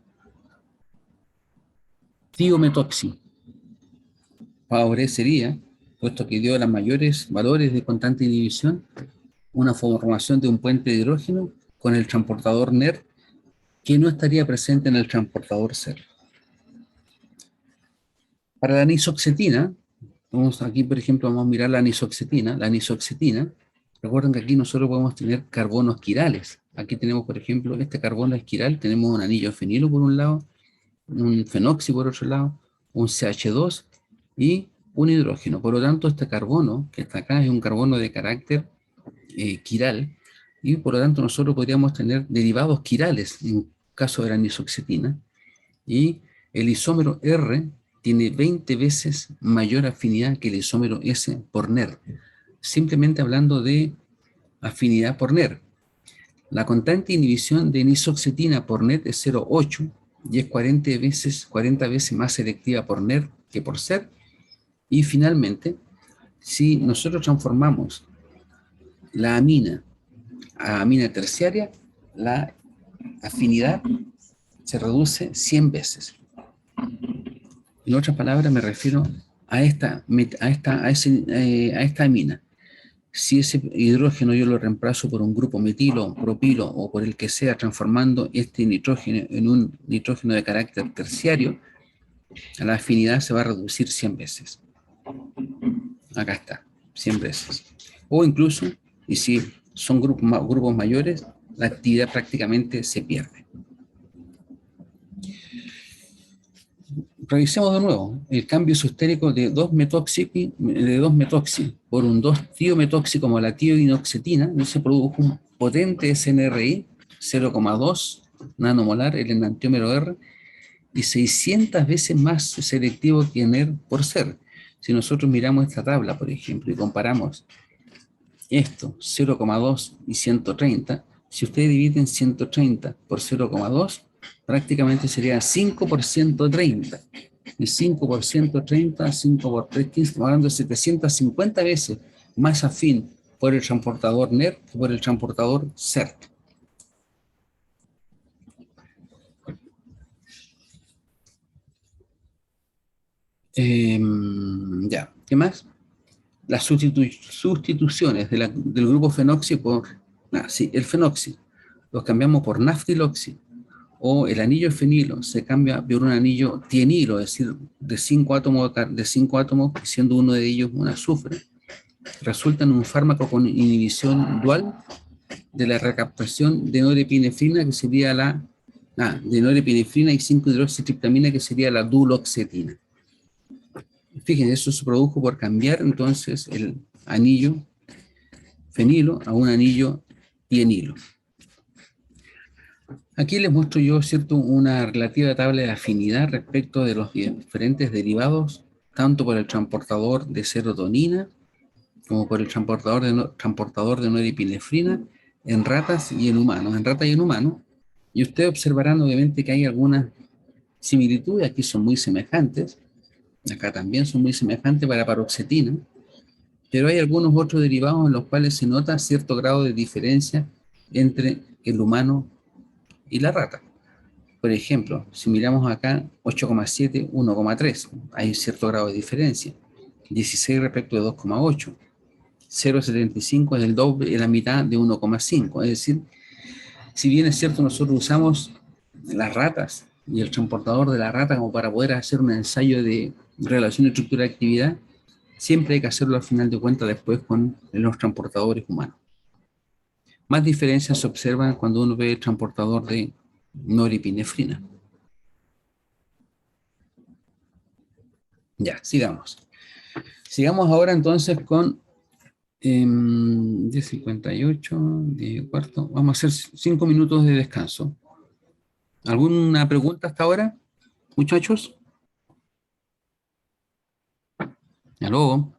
tiometoxi, favorecería, puesto que dio los mayores valores de constante inhibición, una formación de un puente de hidrógeno con el transportador NER que no estaría presente en el transportador SER. Para la anisoxetina, vamos aquí, por ejemplo, vamos a mirar la anisoxetina. La anisoxetina, recuerden que aquí nosotros podemos tener carbonos quirales. Aquí tenemos, por ejemplo, este carbono esquiral, tenemos un anillo fenilo por un lado, un fenoxi por otro lado, un CH2 y un hidrógeno. Por lo tanto, este carbono que está acá es un carbono de carácter quiral, y por lo tanto nosotros podríamos tener derivados quirales en caso de la anisoxetina, y el isómero R tiene 20 veces mayor afinidad que el isómero S por NER, simplemente hablando de afinidad por NER. La constante de inhibición de anisoxetina por NER es 0,8 y es 40 veces más selectiva por NER que por SER. Y finalmente, si nosotros transformamos la amina a amina terciaria, la afinidad se reduce 100 veces. En otras palabras, me refiero a esta amina. Si ese hidrógeno yo lo reemplazo por un grupo metilo, propilo o por el que sea, transformando este nitrógeno en un nitrógeno de carácter terciario, la afinidad se va a reducir 100 veces. Acá está, 100 veces. O incluso, y si son grupos mayores, la actividad prácticamente se pierde. Revisemos de nuevo el cambio isotérico de 2-metoxi por un 2-tiometoxi como la tioinoxetina, y se produjo un potente SNRI, 0,2 nanomolar el enantiómero R, y 600 veces más selectivo que NER por SER. Si nosotros miramos esta tabla, por ejemplo, y comparamos esto, 0,2 y 130, si ustedes dividen 130 por 0,2, prácticamente sería 5 por 130. Y 5 por 130, 5 por 3, 15, estamos hablando de 750 veces más afín por el transportador NER que por el transportador SER. Ya, ¿qué más? Las sustituciones del grupo fenoxi por, sí, el fenoxi, los cambiamos por naftiloxi, o el anillo fenilo se cambia por un anillo tienilo, es decir, de 5 átomos, siendo uno de ellos un azufre, resulta en un fármaco con inhibición dual de la recaptación de norepinefrina, que sería de norepinefrina y 5-hidroxitriptamina, que sería la duloxetina. Fíjense, eso se produjo por cambiar entonces el anillo fenilo a un anillo tienilo. Aquí les muestro yo, ¿cierto?, una relativa tabla de afinidad respecto de los diferentes derivados, tanto por el transportador de serotonina como por el transportador de norepinefrina en ratas y en humanos. Y ustedes observarán obviamente que hay algunas similitudes, aquí son muy semejantes, acá también son muy semejantes para paroxetina, pero hay algunos otros derivados en los cuales se nota cierto grado de diferencia entre el humano y la rata. Por ejemplo, si miramos acá 8,7, 1,3, hay cierto grado de diferencia. 16 respecto de 2,8. 0,75 es el doble, es la mitad de 1,5. Es decir, si bien es cierto, nosotros usamos las ratas y el transportador de la rata como para poder hacer un ensayo de relación, estructura de actividad, siempre hay que hacerlo al final de cuentas después con los transportadores humanos. Más diferencias se observan cuando uno ve el transportador de noripinefrina. Ya, sigamos. Sigamos ahora entonces con 10:58, 10:15. Vamos a hacer 5 minutos de descanso. ¿Alguna pregunta hasta ahora, muchachos? ¿Aló?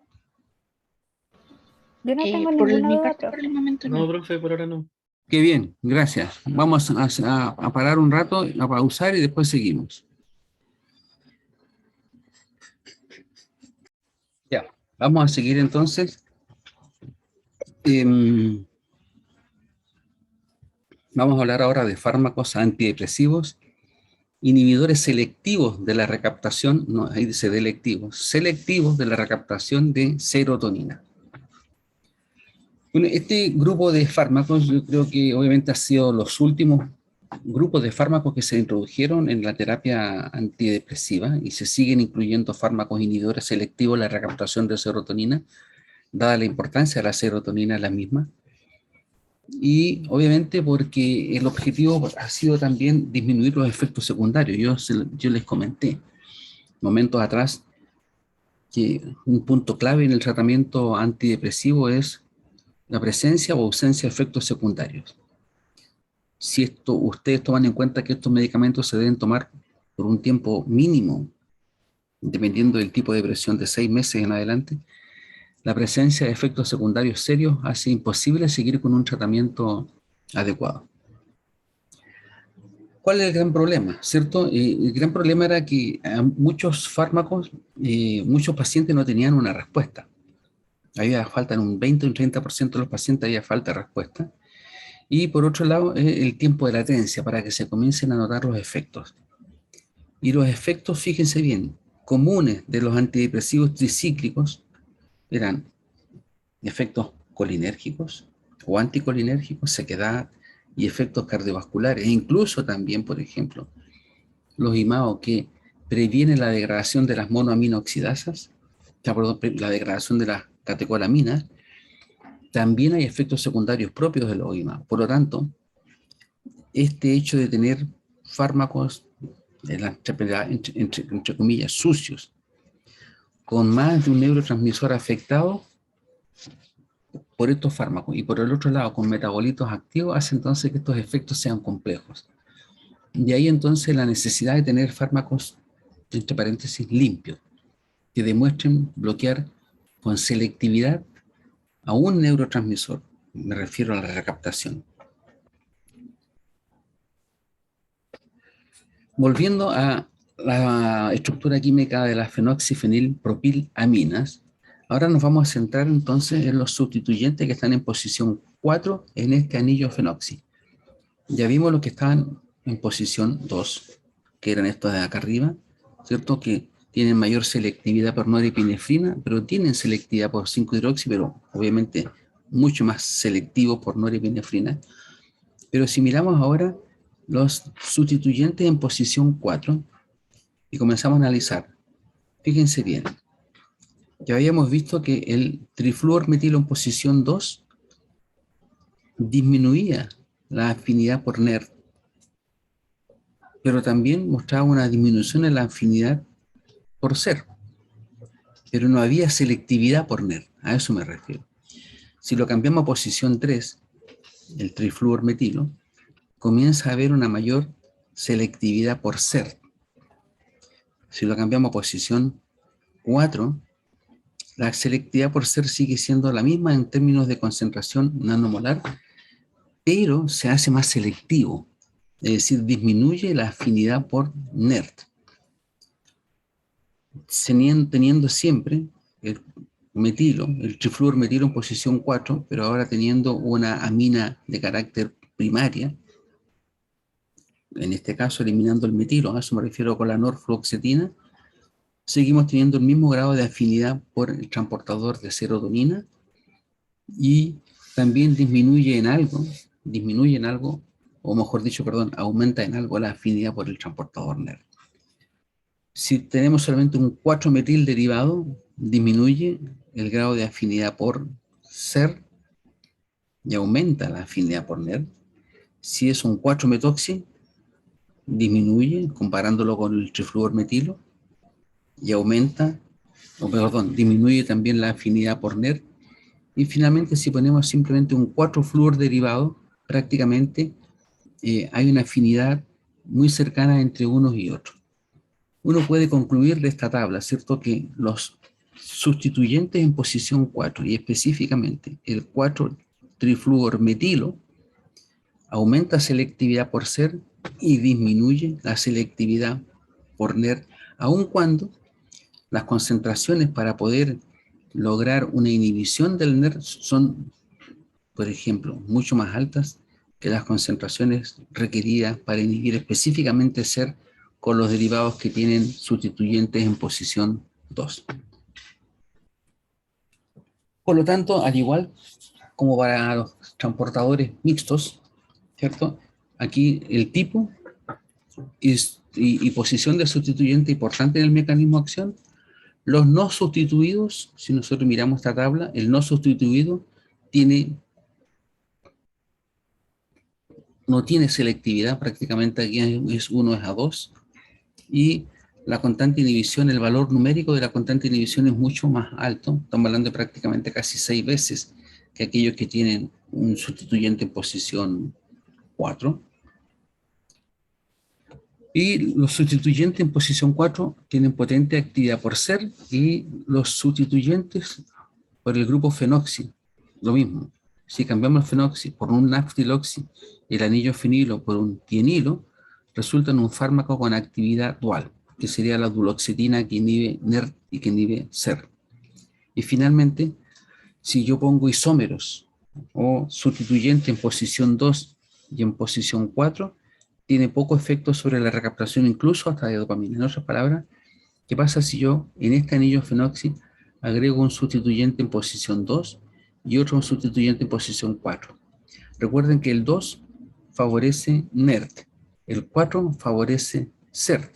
Yo no tengo Por ninguna mi duda, parte, por el profe. momento No, no. profe, por ahora no. Qué bien, gracias. Vamos a parar un rato, a pausar y después seguimos. Ya, vamos a seguir entonces. Vamos a hablar ahora de fármacos antidepresivos, inhibidores selectivos de la recaptación, no, ahí dice selectivos, selectivos de la recaptación de serotonina. Bueno, este grupo de fármacos, yo creo que obviamente ha sido los últimos grupos de fármacos que se introdujeron en la terapia antidepresiva y se siguen incluyendo fármacos inhibidores selectivos de la recaptación de serotonina, dada la importancia de la serotonina en la misma. Y obviamente porque el objetivo ha sido también disminuir los efectos secundarios. Yo les comenté momentos atrás que un punto clave en el tratamiento antidepresivo es la presencia o ausencia de efectos secundarios. Si ustedes toman en cuenta que estos medicamentos se deben tomar por un tiempo mínimo, dependiendo del tipo de depresión, de 6 meses en adelante, la presencia de efectos secundarios serios hace imposible seguir con un tratamiento adecuado. ¿Cuál es el gran problema? ¿Cierto? El gran problema era que a muchos fármacos, muchos pacientes no tenían una respuesta. Había falta en un 20 o un 30% de los pacientes, había falta de respuesta. Y por otro lado, el tiempo de latencia para que se comiencen a notar los efectos. Y los efectos, fíjense bien, comunes de los antidepresivos tricíclicos eran efectos colinérgicos o anticolinérgicos, sequedad y efectos cardiovasculares. E incluso también, por ejemplo, los IMAO que previenen la degradación de las monoaminoxidasas, la degradación de las catecolaminas, también hay efectos secundarios propios de los IMAO. Por lo tanto, este hecho de tener fármacos, entre comillas, sucios, con más de un neurotransmisor afectado por estos fármacos y por el otro lado con metabolitos activos, hace entonces que estos efectos sean complejos. De ahí entonces la necesidad de tener fármacos, entre paréntesis, limpios, que demuestren bloquear con selectividad a un neurotransmisor. Me refiero a la recaptación. Volviendo a la estructura química de las fenoxifenilpropilaminas, ahora nos vamos a centrar entonces en los sustituyentes que están en posición 4 en este anillo fenoxi. Ya vimos los que estaban en posición 2, que eran estos de acá arriba, ¿cierto? Que tienen mayor selectividad por norepinefrina, pero tienen selectividad por 5-hidroxi, pero obviamente mucho más selectivo por norepinefrina. Pero si miramos ahora los sustituyentes en posición 4 y comenzamos a analizar, fíjense bien, ya habíamos visto que el trifluormetilo en posición 2 disminuía la afinidad por NER, pero también mostraba una disminución en la afinidad por SER, pero no había selectividad por NER, a eso me refiero. Si lo cambiamos a posición 3, el trifluormetilo, comienza a haber una mayor selectividad por SER. Si lo cambiamos a posición 4, la selectividad por SER sigue siendo la misma en términos de concentración nanomolar, pero se hace más selectivo, es decir, disminuye la afinidad por NERT, teniendo siempre el metilo, el trifluormetilo en posición 4, pero ahora teniendo una amina de carácter primaria, en este caso eliminando el metilo, a eso me refiero con la norfluoxetina, seguimos teniendo el mismo grado de afinidad por el transportador de serotonina y también disminuye en algo, o mejor dicho, perdón, aumenta en algo la afinidad por el transportador NER. Si tenemos solamente un 4-metil derivado, disminuye el grado de afinidad por SER y aumenta la afinidad por NER. Si es un 4-metoxi, disminuye comparándolo con el trifluormetilo y aumenta, o perdón, disminuye también la afinidad por NER. Y finalmente, si ponemos simplemente un 4-fluor derivado, prácticamente hay una afinidad muy cercana entre unos y otros. Uno puede concluir de esta tabla, ¿cierto?, que los sustituyentes en posición 4, y específicamente el 4-trifluormetilo, aumenta selectividad por SER y disminuye la selectividad por NER, aun cuando las concentraciones para poder lograr una inhibición del NER son, por ejemplo, mucho más altas que las concentraciones requeridas para inhibir específicamente SER con los derivados que tienen sustituyentes en posición 2. Por lo tanto, al igual como para los transportadores mixtos, ¿cierto? Aquí el tipo y posición del sustituyente importante en el mecanismo de acción. Los no sustituidos, si nosotros miramos esta tabla, el no sustituido no tiene selectividad, prácticamente aquí es 1:2, y la constante de inhibición, el valor numérico de la constante de inhibición es mucho más alto, estamos hablando de prácticamente casi 6 veces que aquellos que tienen un sustituyente en posición 4. Y los sustituyentes en posición 4 tienen potente actividad por SER, y los sustituyentes por el grupo fenoxi, lo mismo. Si cambiamos el fenoxi por un naftiloxi y el anillo fenilo por un tienilo, resulta en un fármaco con actividad dual, que sería la duloxetina que inhibe NER y que inhibe SER. Y finalmente, si yo pongo isómeros o sustituyente en posición 2 y en posición 4, tiene poco efecto sobre la recaptación incluso hasta de dopamina. En otras palabras, ¿qué pasa si yo en este anillo fenoxi agrego un sustituyente en posición 2 y otro sustituyente en posición 4? Recuerden que el 2 favorece NERT, el 4 favorece SERT.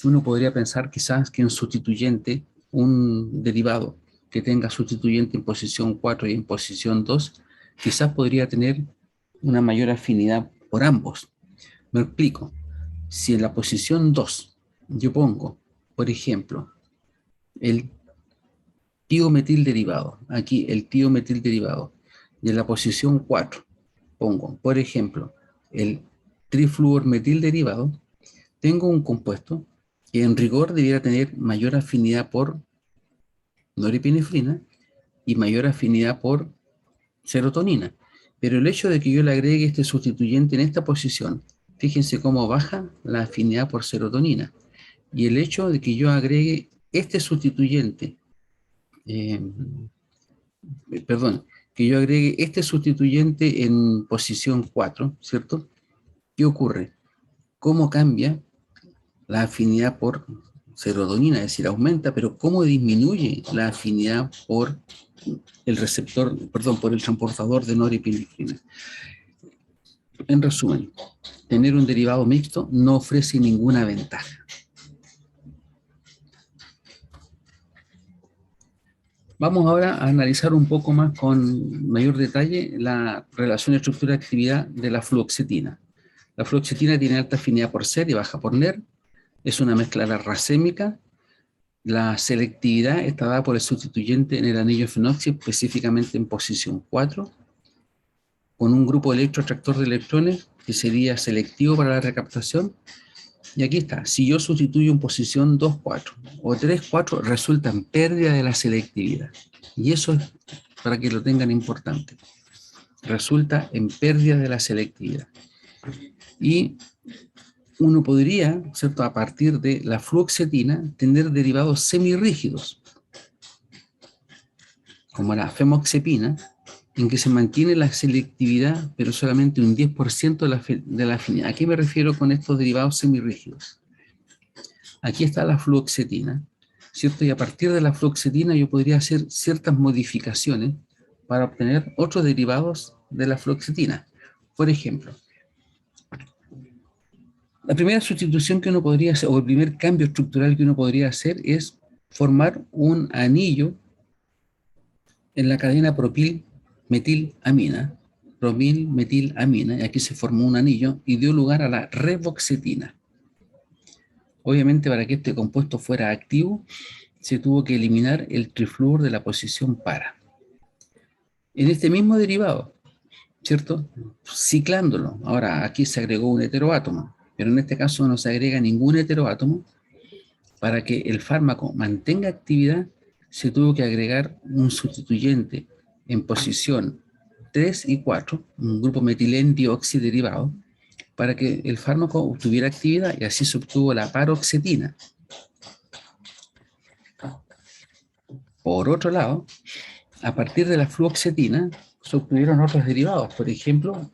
Uno podría pensar quizás que un sustituyente, un derivado que tenga sustituyente en posición 4 y en posición 2, quizás podría tener una mayor afinidad por ambos. Me explico. Si en la posición 2 yo pongo, por ejemplo, el tiometil derivado, aquí el tiometil derivado, y en la posición 4 pongo, por ejemplo, el trifluormetil derivado, tengo un compuesto que en rigor debiera tener mayor afinidad por norepinefrina y mayor afinidad por serotonina. Pero el hecho de que yo le agregue este sustituyente en esta posición, fíjense cómo baja la afinidad por serotonina. Y el hecho de que yo agregue este sustituyente, eh, que yo agregue este sustituyente en posición 4, ¿cierto? ¿Qué ocurre? ¿Cómo cambia la afinidad por serotonina? Es decir, aumenta, pero ¿cómo disminuye la afinidad por el receptor, por el transportador de norepinefrina? En resumen, tener un derivado mixto no ofrece ninguna ventaja. Vamos ahora a analizar un poco más con mayor detalle la relación estructura-actividad de la fluoxetina. La fluoxetina tiene alta afinidad por SER y baja por NER. Es una mezcla racémica. La selectividad está dada por el sustituyente en el anillo fenoxi, específicamente en posición 4, con un grupo electroatractor de electrones que sería selectivo para la recaptación. Y aquí está, si yo sustituyo en posición 2,4 o 3,4, resulta en pérdida de la selectividad. Y eso es para que lo tengan importante. Resulta en pérdida de la selectividad. Y uno podría, ¿cierto?, a partir de la fluoxetina, tener derivados semirrígidos, como la femoxepina, en que se mantiene la selectividad, pero solamente un 10% de la afinidad. ¿A qué me refiero con estos derivados semirrígidos? Aquí está la fluoxetina. ¿cierto? Y a partir de la fluoxetina yo podría hacer ciertas modificaciones para obtener otros derivados de la fluoxetina. Por ejemplo, la primera sustitución que uno podría hacer, o el primer cambio estructural que uno podría hacer es formar un anillo en la cadena propil-metilamina. Propil-metilamina, y aquí se formó un anillo y dio lugar a la reboxetina. Obviamente, para que este compuesto fuera activo, se tuvo que eliminar el trifluor de la posición para. En este mismo derivado, ¿cierto? Ciclándolo. Ahora, aquí se agregó un heteroátomo, pero en este caso no se agrega ningún heteroátomo. Para que el fármaco mantenga actividad, se tuvo que agregar un sustituyente en posición 3 y 4, un grupo metilendioxiderivado, para que el fármaco obtuviera actividad, y así se obtuvo la paroxetina. Por otro lado, a partir de la fluoxetina se obtuvieron otros derivados. Por ejemplo,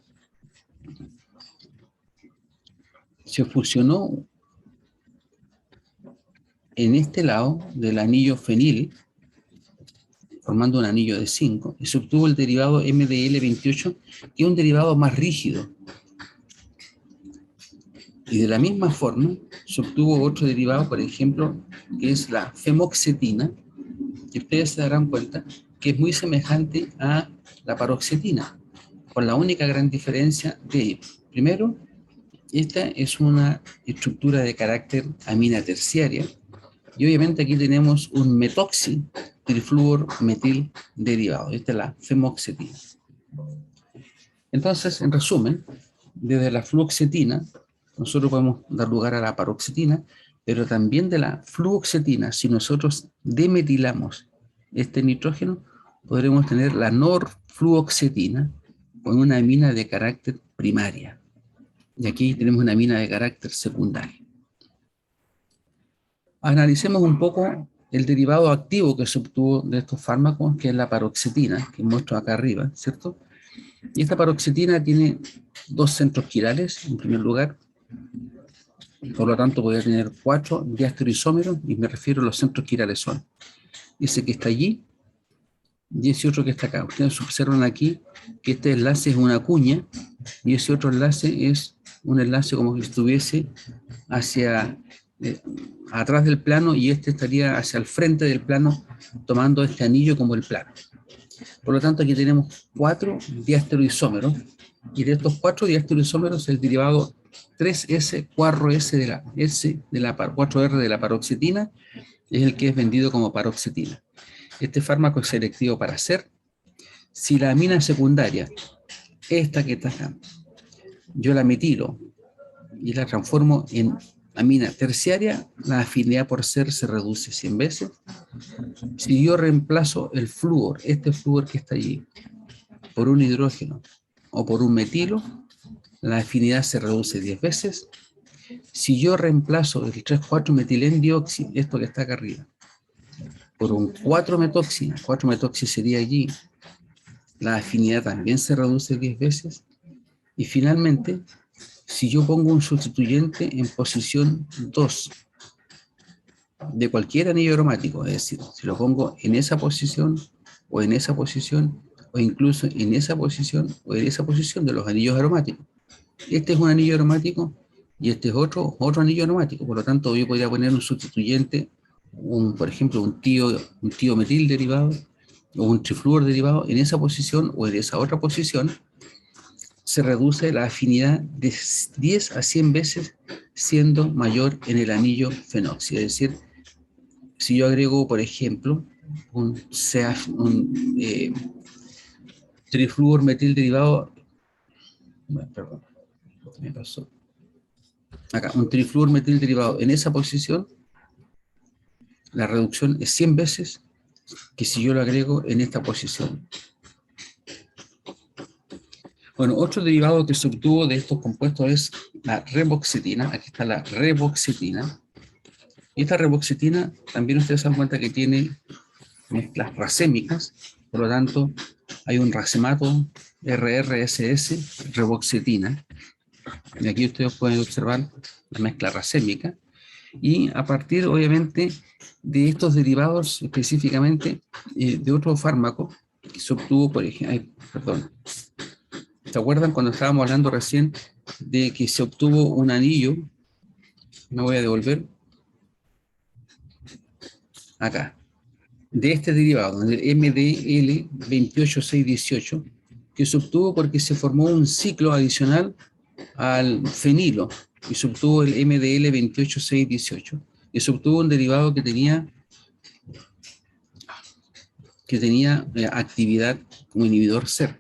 se fusionó en este lado del anillo fenil, formando un anillo de 5, y se obtuvo el derivado MDL28, que es un derivado más rígido. Y de la misma forma se obtuvo otro derivado, por ejemplo, que es la femoxetina, que ustedes se darán cuenta que es muy semejante a la paroxetina, con la única gran diferencia de, primero, esta es una estructura de carácter amina terciaria, y obviamente aquí tenemos un metoxi trifluor metil derivado. Esta es la femoxetina. Entonces, en resumen, desde la fluoxetina, nosotros podemos dar lugar a la paroxetina, pero también de la fluoxetina, si nosotros demetilamos este nitrógeno, podremos tener la norfluoxetina con una amina de carácter primaria. Y aquí tenemos una amina de carácter secundario. Analicemos un poco el derivado activo que se obtuvo de estos fármacos, que es la paroxetina, que muestro acá arriba, ¿cierto? Y esta paroxetina tiene dos centros quirales, en primer lugar. Por lo tanto, podría tener 4 diastereoisómeros, y me refiero a los centros quirales son ese que está allí y ese otro que está acá. Ustedes observan aquí que este enlace es una cuña y ese otro enlace es un enlace como si estuviese hacia atrás del plano, y este estaría hacia el frente del plano, tomando este anillo como el plano. Por lo tanto, aquí tenemos 4 diastereoisómeros, y de estos 4 diastereoisómeros el derivado 3S, 4R de la paroxetina es el que es vendido como paroxetina. Este fármaco es selectivo para hacer. Si la amina secundaria, esta que está acá, yo la metilo y la transformo en amina terciaria, la afinidad por ser se reduce 100 veces. Si yo reemplazo el flúor, este flúor que está allí, por un hidrógeno o por un metilo, la afinidad se reduce 10 veces. Si yo reemplazo el 3,4-metilendioxi, esto que está acá arriba, por un 4-metoxi, 4-metoxi sería allí, la afinidad también se reduce 10 veces. Y finalmente, si yo pongo un sustituyente en posición 2 de cualquier anillo aromático, es decir, si lo pongo en esa posición, o en esa posición, o incluso en esa posición, o en esa posición de los anillos aromáticos. Este es un anillo aromático y este es otro anillo aromático. Por lo tanto, yo podría poner un sustituyente, por ejemplo, un tiometil derivado o un trifluor derivado en esa posición o en esa otra posición. Se reduce la afinidad de 10 a 100 veces, siendo mayor en el anillo fenoxi. Es decir, si yo agrego, por ejemplo, un trifluor metil derivado, perdón, me pasó. Acá, un trifluor metil derivado en esa posición, la reducción es 100 veces que si yo lo agrego en esta posición. Bueno, otro derivado que se obtuvo de estos compuestos es la reboxetina. Aquí está la reboxetina. Y esta reboxetina también ustedes se dan cuenta que tiene mezclas racémicas, por lo tanto hay un racemato RRSS reboxetina. Y aquí ustedes pueden observar la mezcla racémica. y a partir, obviamente, de estos derivados específicamente de otro fármaco que se obtuvo, por ejemplo, perdón, ¿se acuerdan cuando estábamos hablando recién de que se obtuvo un anillo? Me voy a devolver acá. De este derivado, del MDL 28618, que se obtuvo porque se formó un ciclo adicional al fenilo y se obtuvo el MDL 28618 y se obtuvo un derivado que tenía actividad como inhibidor SER.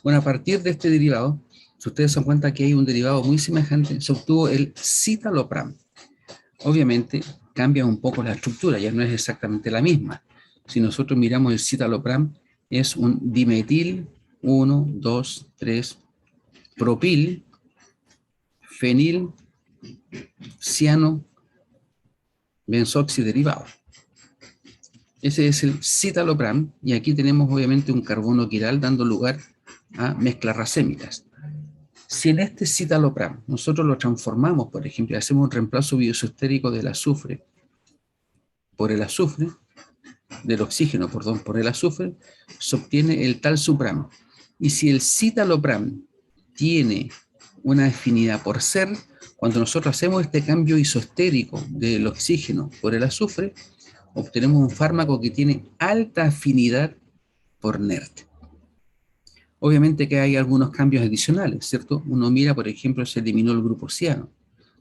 Bueno, a partir de este derivado, si ustedes se dan cuenta que hay un derivado muy semejante, se obtuvo el citalopram. Obviamente cambia un poco la estructura, ya no es exactamente la misma. Si nosotros miramos el citalopram, es un dimetil 1, 2, 3, propil, fenil, ciano, benzoxiderivado. Ese es el citalopram, y aquí tenemos obviamente un carbono quiral dando lugar a mezclas racémicas. Si en este citalopram nosotros lo transformamos, por ejemplo, y hacemos un reemplazo bioesotérico del azufre por el azufre, del oxígeno, perdón, por el azufre, se obtiene el talsupram. Y si el citalopram tiene una afinidad por SER, cuando nosotros hacemos este cambio isostérico del oxígeno por el azufre, obtenemos un fármaco que tiene alta afinidad por NERT. Obviamente que hay algunos cambios adicionales, ¿cierto? Uno mira, por ejemplo, se eliminó el grupo ciano,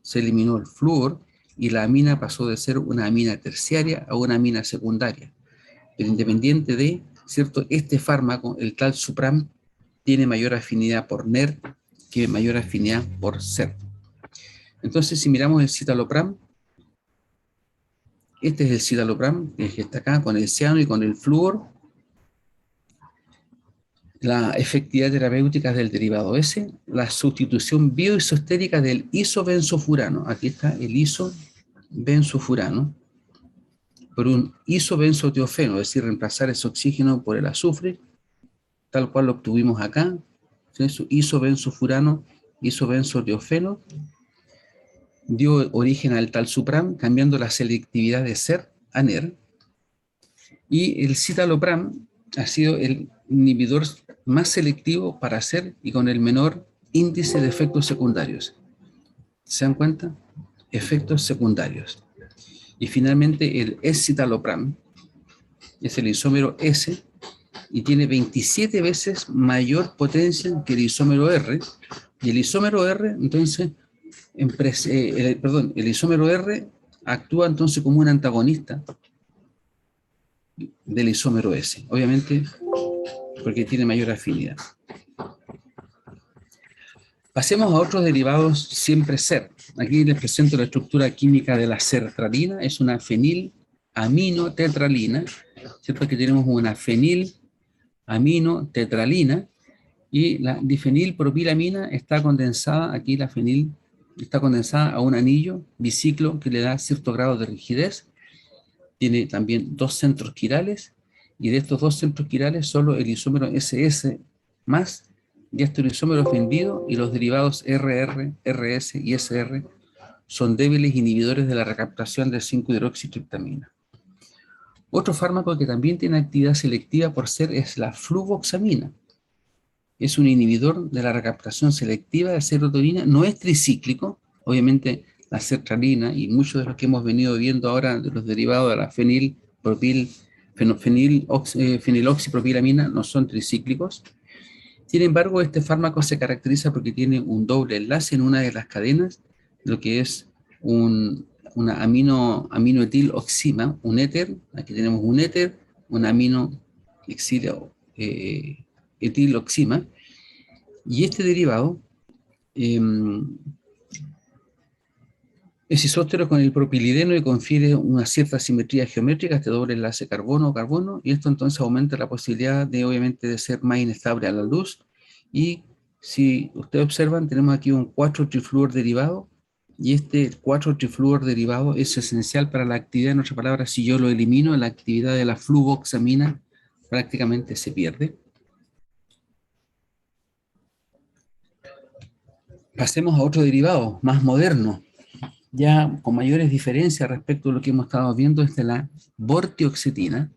se eliminó el flúor y la amina pasó de ser una amina terciaria a una amina secundaria. Pero independiente de, ¿cierto? Este fármaco, el talsupram, tiene mayor afinidad por NERT que mayor afinidad por SER. Entonces, si miramos el citalopram, este es el citalopram, que está acá, con el ciano y con el flúor. La efectividad terapéutica del derivado S, la sustitución bioisostérica del isobenzofurano. Aquí está el isobenzofurano por un isobenzotiofeno, es decir, reemplazar ese oxígeno por el azufre, tal cual lo obtuvimos acá, isobenzofurano, isobenzotiofeno, dio origen al talsupram, cambiando la selectividad de SER a NER, y el citalopram ha sido el inhibidor más selectivo para SER y con el menor índice de efectos secundarios. ¿Se dan cuenta? Efectos secundarios. Y finalmente el escitalopram es el isómero S y tiene 27 veces mayor potencia que el isómero R. Y el isómero R, entonces, el isómero R actúa entonces como un antagonista del isómero S, obviamente porque tiene mayor afinidad. Pasemos a otros derivados siempre SER. Aquí les presento la estructura química de la sertralina, es una fenilaminotetralina, ¿cierto? Aquí tenemos una fenilaminotetralina y la difenilpropilamina está condensada, aquí la fenil está condensada a un anillo biciclo que le da cierto grado de rigidez. Tiene también dos centros quirales, y de estos dos centros quirales solo el isómero SS más ya está el isómero ofendido, y los derivados RR, RS y SR son débiles inhibidores de la recaptación de 5-hidroxitriptamina. Otro fármaco que también tiene actividad selectiva por SER es la fluvoxamina. Es un inhibidor de la recaptación selectiva de serotonina, no es tricíclico, obviamente la sertralina y muchos de los que hemos venido viendo ahora de los derivados de la feniloxipropilamina no son tricíclicos. Sin embargo, este fármaco se caracteriza porque tiene un doble enlace en una de las cadenas, lo que es una aminoetiloxima, un éter. Aquí tenemos un éter, un aminoetiloxima, y este derivado es isóstero con el propilideno y confiere una cierta simetría geométrica, este doble enlace carbono-carbono, y esto entonces aumenta la posibilidad de, obviamente, de ser más inestable a la luz. Y si ustedes observan, tenemos aquí un 4-trifluor derivado, y este 4-trifluor derivado es esencial para la actividad. En otras palabras, si yo lo elimino, la actividad de la fluvoxamina prácticamente se pierde. Pasemos a otro derivado más moderno, ya con mayores diferencias respecto a lo que hemos estado viendo, es de la vortioxetina.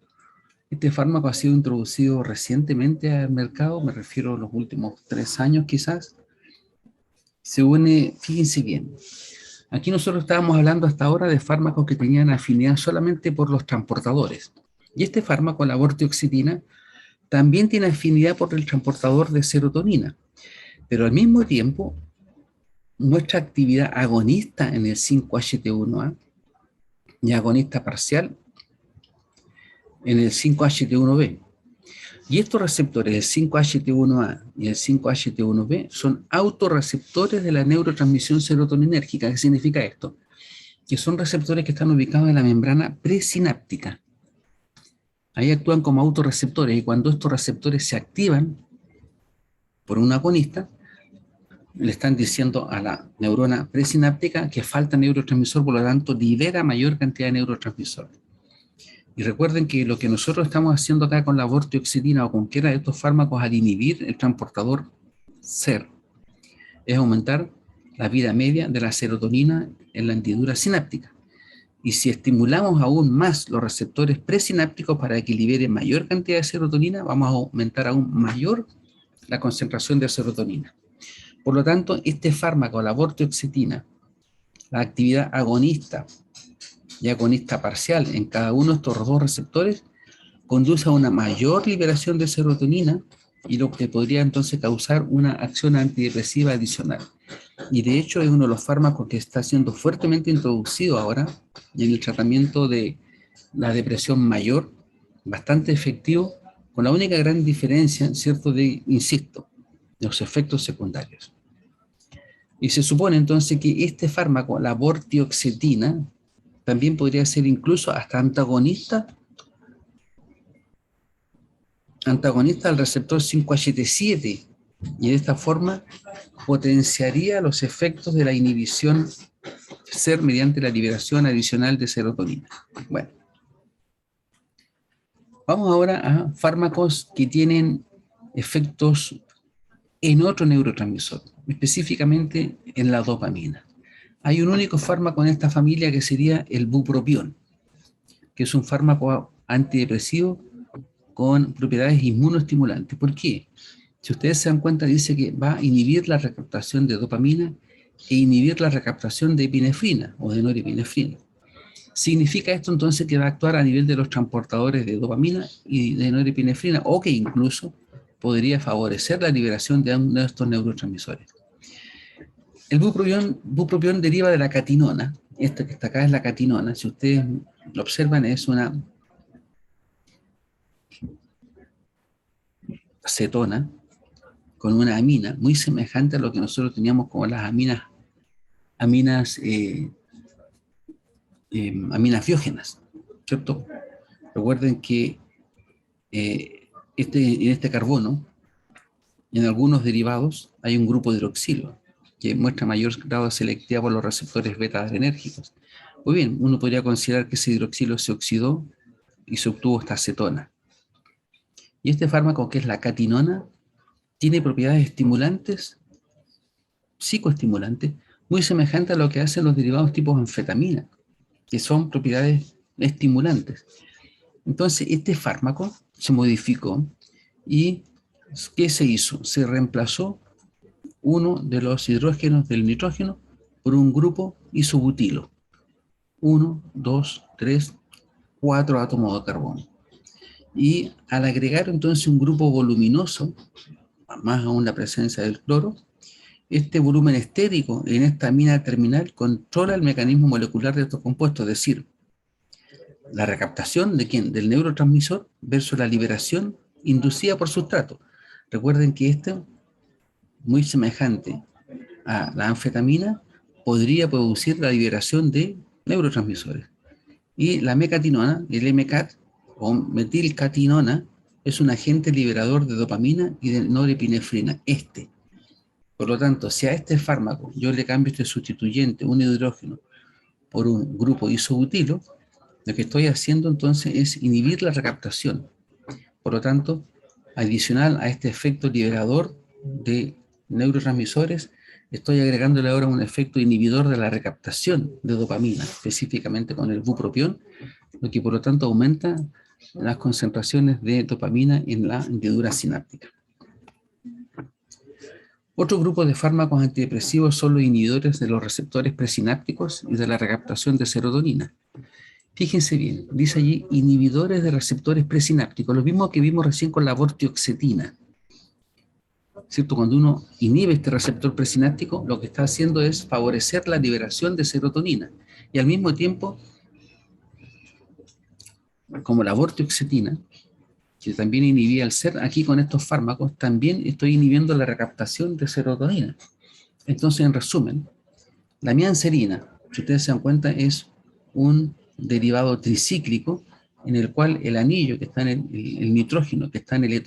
Este fármaco ha sido introducido recientemente al mercado, me refiero a los últimos 3 años quizás. Se une, fíjense bien, aquí nosotros estábamos hablando hasta ahora de fármacos que tenían afinidad solamente por los transportadores. Y este fármaco, la vortioxetina, también tiene afinidad por el transportador de serotonina, pero al mismo tiempo muestra actividad agonista en el 5-HT1A y agonista parcial en el 5-HT1B. Y estos receptores, el 5-HT1A y el 5-HT1B, son autorreceptores de la neurotransmisión serotoninérgica. ¿Qué significa esto? Que son receptores que están ubicados en la membrana presináptica. Ahí actúan como autorreceptores, y cuando estos receptores se activan por un agonista, le están diciendo a la neurona presináptica que falta neurotransmisor, por lo tanto libera mayor cantidad de neurotransmisor. Y recuerden que lo que nosotros estamos haciendo acá con la vortioxetina o con cualquiera de estos fármacos al inhibir el transportador SER es aumentar la vida media de la serotonina en la hendidura sináptica. Y si estimulamos aún más los receptores presinápticos para que liberen mayor cantidad de serotonina, vamos a aumentar aún mayor la concentración de serotonina. Por lo tanto, este fármaco, la vortioxetina, la actividad agonista y agonista parcial en cada uno de estos dos receptores, conduce a una mayor liberación de serotonina y lo que podría entonces causar una acción antidepresiva adicional. Y de hecho es uno de los fármacos que está siendo fuertemente introducido ahora en el tratamiento de la depresión mayor, bastante efectivo, con la única gran diferencia, ¿cierto?, de, insisto, los efectos secundarios. Y se supone entonces que este fármaco, la vortioxetina, también podría ser incluso hasta antagonista al receptor 5-HT7, y de esta forma potenciaría los efectos de la inhibición SER mediante la liberación adicional de serotonina. Bueno, vamos ahora a fármacos que tienen efectos en otro neurotransmisor, específicamente en la dopamina. Hay un único fármaco en esta familia que sería el bupropión, que es un fármaco antidepresivo con propiedades inmunoestimulantes. ¿Por qué? Si ustedes se dan cuenta, dice que va a inhibir la recaptación de dopamina e inhibir la recaptación de epinefrina o de norepinefrina. ¿Significa esto entonces que va a actuar a nivel de los transportadores de dopamina y de norepinefrina, o que incluso podría favorecer la liberación de uno de estos neurotransmisores? El bupropión deriva de la catinona. Esta que está acá es la catinona. Si ustedes lo observan, es una cetona con una amina muy semejante a lo que nosotros teníamos como las aminas biógenas, ¿cierto? Recuerden que en este carbono, en algunos derivados, hay un grupo de hidroxilo que muestra mayor grado de selectividad por los receptores beta adrenérgicos. Muy bien, uno podría considerar que ese hidroxilo se oxidó y se obtuvo esta acetona. Y este fármaco, que es la catinona, tiene propiedades estimulantes, psicoestimulantes, muy semejantes a lo que hacen los derivados tipo anfetamina, que son propiedades estimulantes. Entonces, este fármaco se modificó y ¿qué se hizo? Se reemplazó uno de los hidrógenos del nitrógeno por un grupo isobutilo. 1, 2, 3, 4 átomos de carbono. Y al agregar entonces un grupo voluminoso, más aún la presencia del cloro, este volumen estérico en esta amina terminal controla el mecanismo molecular de estos compuestos, es decir, la recaptación de ¿quién? Del neurotransmisor versus la liberación inducida por sustrato. Recuerden que esto, muy semejante a la anfetamina, podría producir la liberación de neurotransmisores. Y la mecatinona, el MCAT, o metilcatinona, es un agente liberador de dopamina y de norepinefrina. Por lo tanto, si a este fármaco yo le cambio este sustituyente, un hidrógeno, por un grupo isobutilo, lo que estoy haciendo entonces es inhibir la recaptación. Por lo tanto, adicional a este efecto liberador de neurotransmisores, estoy agregándole ahora un efecto inhibidor de la recaptación de dopamina, específicamente con el bupropión, lo que por lo tanto aumenta las concentraciones de dopamina en la hendidura sináptica. Otro grupo de fármacos antidepresivos son los inhibidores de los receptores presinápticos y de la recaptación de serotonina. Fíjense bien, dice allí inhibidores de receptores presinápticos, lo mismo que vimos recién con la vortioxetina. ¿Cierto? Cuando uno inhibe este receptor presináptico, lo que está haciendo es favorecer la liberación de serotonina. Y al mismo tiempo, como la vortioxetina, que también inhibía el SER, aquí con estos fármacos también estoy inhibiendo la recaptación de serotonina. Entonces, en resumen, la mianserina, si ustedes se dan cuenta, es un derivado tricíclico en el cual el anillo que está en el nitrógeno, que está en el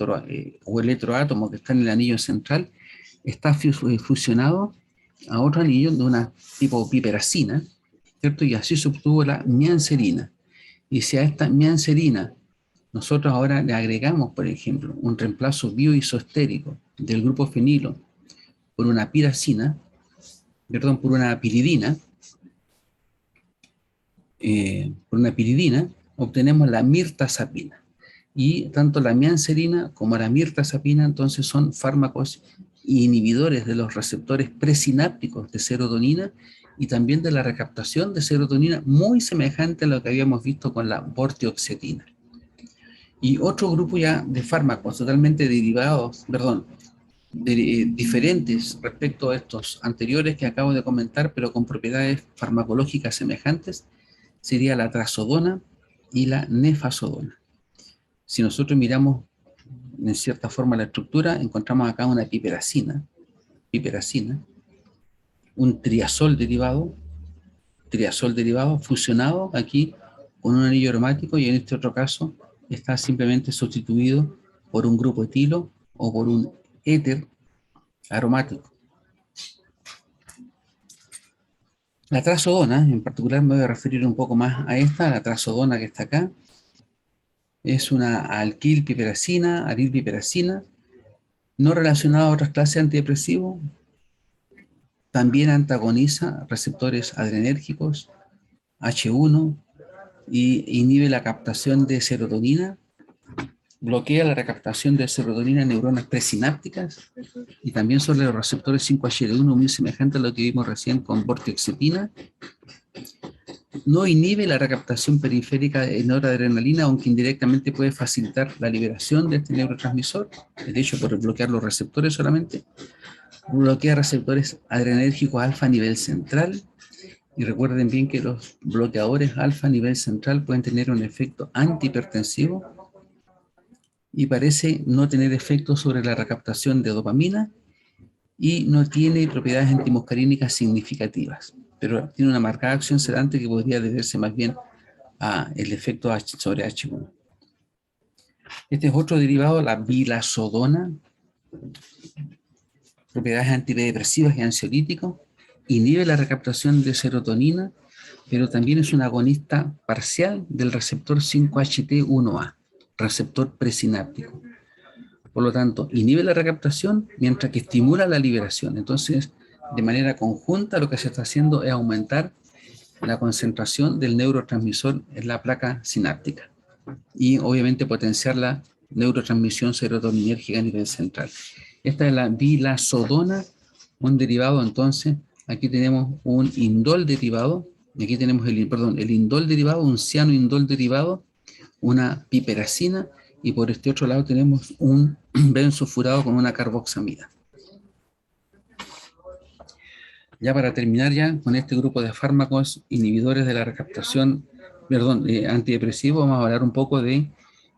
o el heteroátomo que está en el anillo central, está fusionado a otro anillo de una tipo piperacina, ¿cierto? Y así se obtuvo la mianserina. Y si a esta mianserina nosotros ahora le agregamos, por ejemplo, un reemplazo bioisostérico del grupo fenilo por una piracina, perdón, por una piridina, obtenemos la mirtazapina. Y tanto la mianserina como la mirtazapina entonces son fármacos inhibidores de los receptores presinápticos de serotonina y también de la recaptación de serotonina, muy semejante a lo que habíamos visto con la vortioxetina. Y otro grupo ya de fármacos totalmente derivados, diferentes respecto a estos anteriores que acabo de comentar, pero con propiedades farmacológicas semejantes, sería la trazodona y la nefazodona. Si nosotros miramos en cierta forma la estructura, encontramos acá una piperacina, un triazol derivado fusionado aquí con un anillo aromático, y en este otro caso está simplemente sustituido por un grupo etilo o por un éter aromático. La trazodona, en particular me voy a referir un poco más a esta, la trazodona que está acá, es una alquilpiperacina, arilpiperacina, no relacionada a otras clases de antidepresivos, también antagoniza receptores adrenérgicos, H1, y inhibe la captación de serotonina, bloquea la recaptación de serotonina en neuronas presinápticas, y también sobre los receptores 5-HT1, muy semejante a lo que vimos recién con vortioxetina. No inhibe la recaptación periférica de noradrenalina, aunque indirectamente puede facilitar la liberación de este neurotransmisor, de hecho por bloquear los receptores solamente. Bloquea receptores adrenérgicos alfa a nivel central, y recuerden bien que los bloqueadores alfa a nivel central pueden tener un efecto antihipertensivo y parece no tener efecto sobre la recaptación de dopamina y no tiene propiedades antimuscarínicas significativas, pero tiene una marcada acción sedante que podría deberse más bien a el efecto sobre H1. Este es otro derivado, la vilazodona, propiedades antidepresivas y ansiolíticos, inhibe la recaptación de serotonina, pero también es un agonista parcial del receptor 5-HT1A, receptor presináptico. Por lo tanto, inhibe la recaptación mientras que estimula la liberación. Entonces, de manera conjunta, lo que se está haciendo es aumentar la concentración del neurotransmisor en la placa sináptica y obviamente potenciar la neurotransmisión serotoninérgica a nivel central. Esta es la vilazodona, un derivado. Entonces, aquí tenemos un indol derivado, y aquí tenemos el indol derivado, un cianoindol derivado, una piperacina, y por este otro lado tenemos un benzofurado con una carboxamida. Ya para terminar ya con este grupo de fármacos inhibidores de la recaptación, antidepresivos, vamos a hablar un poco de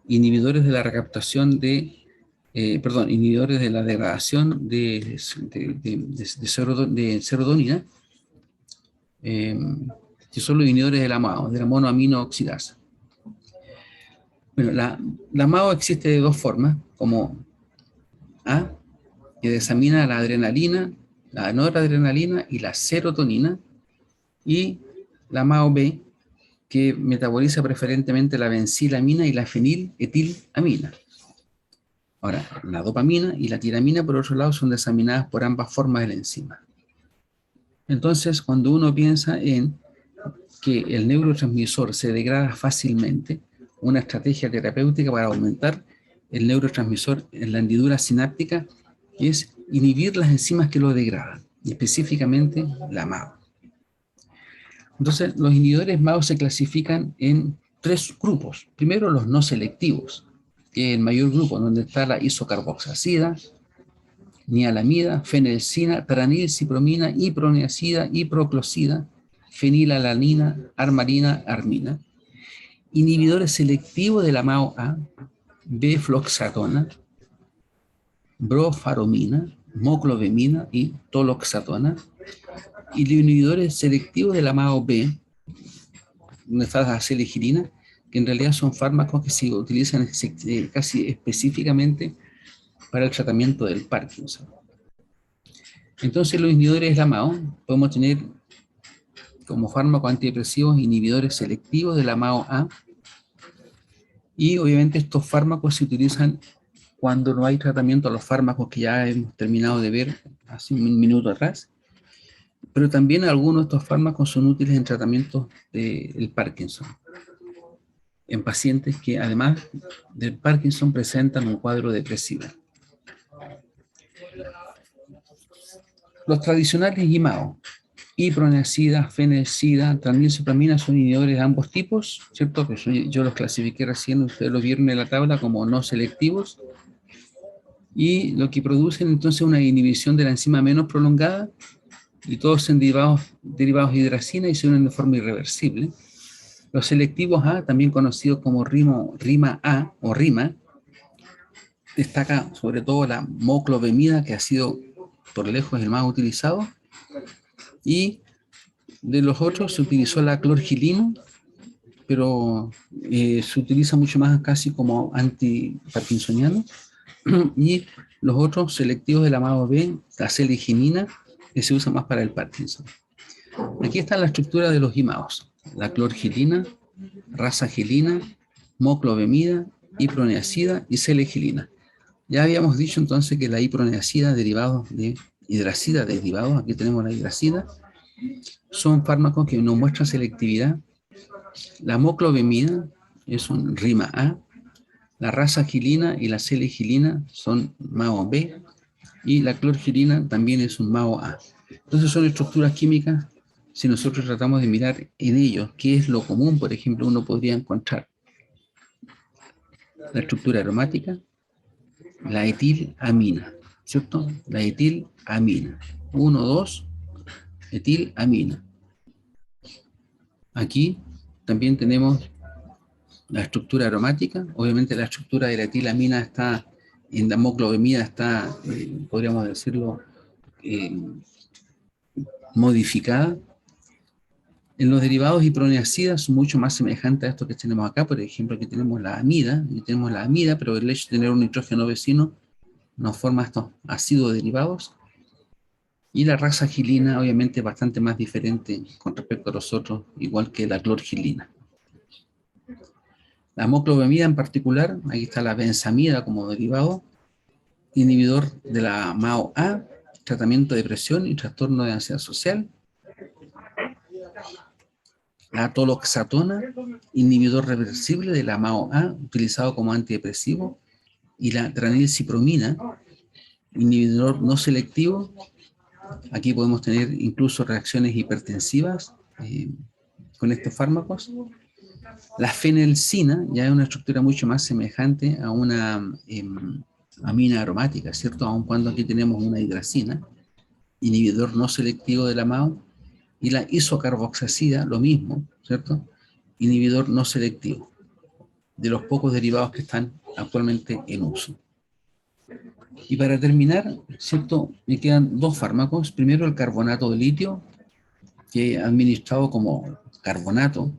inhibidores de la recaptación de, inhibidores de la degradación de serotonina, que son los inhibidores de la monoamino oxidasa. Bueno, la MAO existe de dos formas, como A, que desamina la adrenalina, la noradrenalina y la serotonina, y la MAO-B, que metaboliza preferentemente la benzilamina y la feniletilamina. Ahora, la dopamina y la tiramina, por otro lado, son desaminadas por ambas formas de la enzima. Entonces, cuando uno piensa en que el neurotransmisor se degrada fácilmente, una estrategia terapéutica para aumentar el neurotransmisor en la hendidura sináptica es inhibir las enzimas que lo degradan, y específicamente la MAO. Entonces, los inhibidores MAO se clasifican en tres grupos. Primero, los no selectivos, que es el mayor grupo, donde está la isocarboxacida, nialamida, fenelcina, tranilcipromina, iproniazida, iproclosida, fenilalanina, armarina, armina. Inhibidores selectivos de la MAO-A, befloxatona, brofaromina, moclobemina y toloxatona. Y los inhibidores selectivos de la MAO-B, donde está la aceligirina, que en realidad son fármacos que se utilizan casi específicamente para el tratamiento del Parkinson. Entonces, los inhibidores de la MAO podemos tener como fármacos antidepresivos inhibidores selectivos de la MAO-A, y obviamente estos fármacos se utilizan cuando no hay tratamiento a los fármacos que ya hemos terminado de ver hace un minuto atrás, pero también algunos de estos fármacos son útiles en tratamiento del Parkinson, en pacientes que además del Parkinson presentan un cuadro depresivo. Los tradicionales IMAO, iproniazida, fenelcida, tranilcipromina, son inhibidores de ambos tipos, ¿cierto? Que yo los clasifiqué recién, ustedes lo vieron en la tabla como no selectivos, y lo que producen entonces una inhibición de la enzima menos prolongada, y todos son derivados de hidracina y se unen de forma irreversible. Los selectivos A, también conocidos como RIMA-A o RIMA, destaca sobre todo la moclobemida, que ha sido por lejos el más utilizado, y de los otros se utilizó la clorgilina, pero se utiliza mucho más casi como antiparkinsoniano, y los otros selectivos de la MAO-B, la celeginina, que se usa más para el Parkinson. Aquí está la estructura de los IMAOs: la clorgilina, rasagilina, moclobemida, iproniazida y celeginina. Ya habíamos dicho entonces que la iproniazida, derivados de hidracida, derivados, aquí tenemos la hidracida, son fármacos que no muestran selectividad. La moclobemida es un RIMA-A, la rasagilina y la celeginina son MAO-B, y la clorgilina también es un MAO-A. Entonces son estructuras químicas. Si nosotros tratamos de mirar en ellos qué es lo común, por ejemplo, uno podría encontrar la estructura aromática, la etilamina, ¿cierto? La etilamina. 1, 2, etilamina. Aquí también tenemos la estructura aromática. Obviamente la estructura de la etilamina está, en la moclobemida está, podríamos decirlo, modificada. En los derivados iproniacidas son mucho más semejantes a esto que tenemos acá. Por ejemplo, aquí tenemos la amida, pero el hecho de tener un nitrógeno vecino nos forma estos ácidos derivados. Y la rasagilina, obviamente, es bastante más diferente con respecto a los otros, igual que la clorgilina. La moclobemida en particular, aquí está la benzamida como derivado, inhibidor de la MAO-A, tratamiento de depresión y trastorno de ansiedad social. La toloxatona, inhibidor reversible de la MAO-A, utilizado como antidepresivo. Y la tranilcipromina, inhibidor no selectivo. Aquí podemos tener incluso reacciones hipertensivas con estos fármacos. La fenelcina ya es una estructura mucho más semejante a una amina aromática, ¿cierto? Aun cuando aquí tenemos una hidracina, inhibidor no selectivo de la MAO. Y la isocarboxacida, lo mismo, ¿cierto? Inhibidor no selectivo, de los pocos derivados que están actualmente en uso. Y para terminar, ¿cierto? Me quedan dos fármacos. Primero, el carbonato de litio, que administrado como carbonato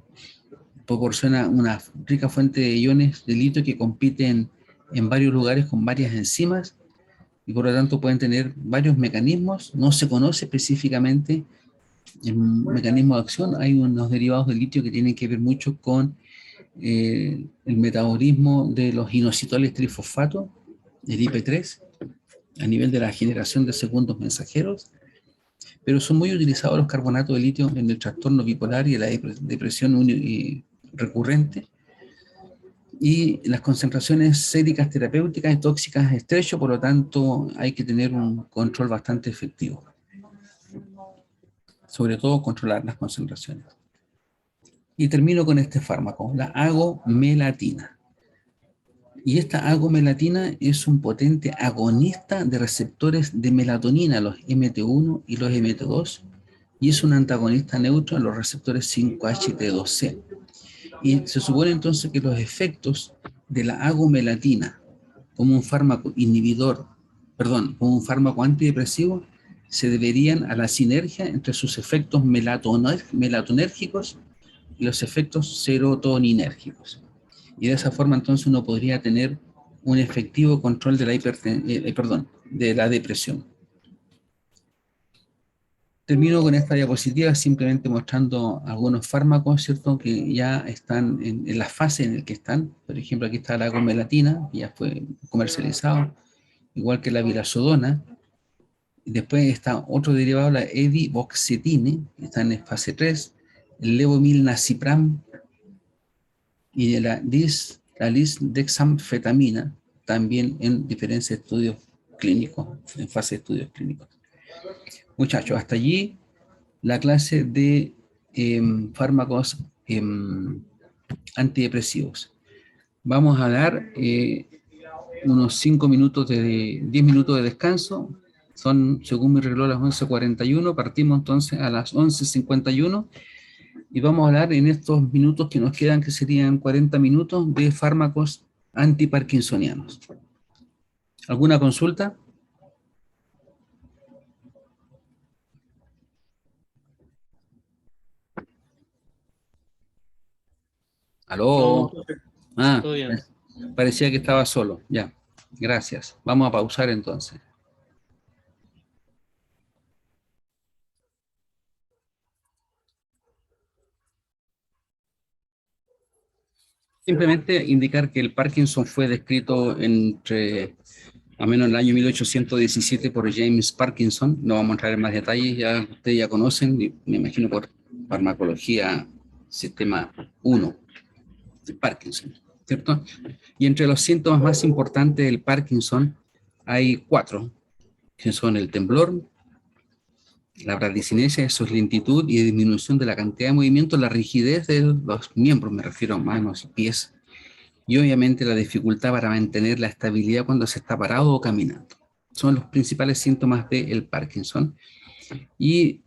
proporciona una rica fuente de iones de litio que compiten en varios lugares con varias enzimas, y por lo tanto pueden tener varios mecanismos. No se conoce específicamente el mecanismo de acción. Hay unos derivados de litio que tienen que ver mucho con el metabolismo de los inositoles trifosfato, el IP3, a nivel de la generación de segundos mensajeros, pero son muy utilizados los carbonatos de litio en el trastorno bipolar y en la depresión recurrente, y las concentraciones séricas terapéuticas y tóxicas estrecho, por lo tanto hay que tener un control bastante efectivo, sobre todo controlar las concentraciones. Y termino con este fármaco, la agomelatina. Y esta agomelatina es un potente agonista de receptores de melatonina, los MT1 y los MT2, y es un antagonista neutro en los receptores 5-HT2C. Y se supone entonces que los efectos de la agomelatina como un fármaco inhibidor, como un fármaco antidepresivo, se deberían a la sinergia entre sus efectos melatonérgicos y los efectos serotoninérgicos. Y de esa forma entonces uno podría tener un efectivo control de de la depresión. Termino con esta diapositiva simplemente mostrando algunos fármacos, ¿cierto?, que ya están en la fase en la que están. Por ejemplo, aquí está la agomelatina, que ya fue comercializado, igual que la virazodona. Después está otro derivado, la edivoxetine, que está en fase 3, el levomilnacipram y la lisdexamfetamina, también en diferentes estudios clínicos, en fase de estudios clínicos. Muchachos, hasta allí la clase de fármacos antidepresivos. Vamos a dar unos 5 minutos 10 minutos de descanso. Son, según mi reloj, las 11:41. Partimos entonces a las 11:51 y vamos a hablar en estos minutos que nos quedan, que serían 40 minutos, de fármacos antiparkinsonianos. ¿Alguna consulta? No, ¿Aló? Ah, todo bien. parecía que estaba solo. Ya, gracias. Vamos a pausar entonces. Simplemente indicar que el Parkinson fue descrito a menos en el año 1817 por James Parkinson. No vamos a entrar en más detalles, ya ustedes ya conocen, me imagino por farmacología sistema 1 de Parkinson, ¿cierto? Y entre los síntomas más importantes del Parkinson hay 4, que son el temblor, la bradicinesia, eso es lentitud y disminución de la cantidad de movimiento, la rigidez de los miembros, me refiero a manos y pies, y obviamente la dificultad para mantener la estabilidad cuando se está parado o caminando. Son los principales síntomas del Parkinson. Y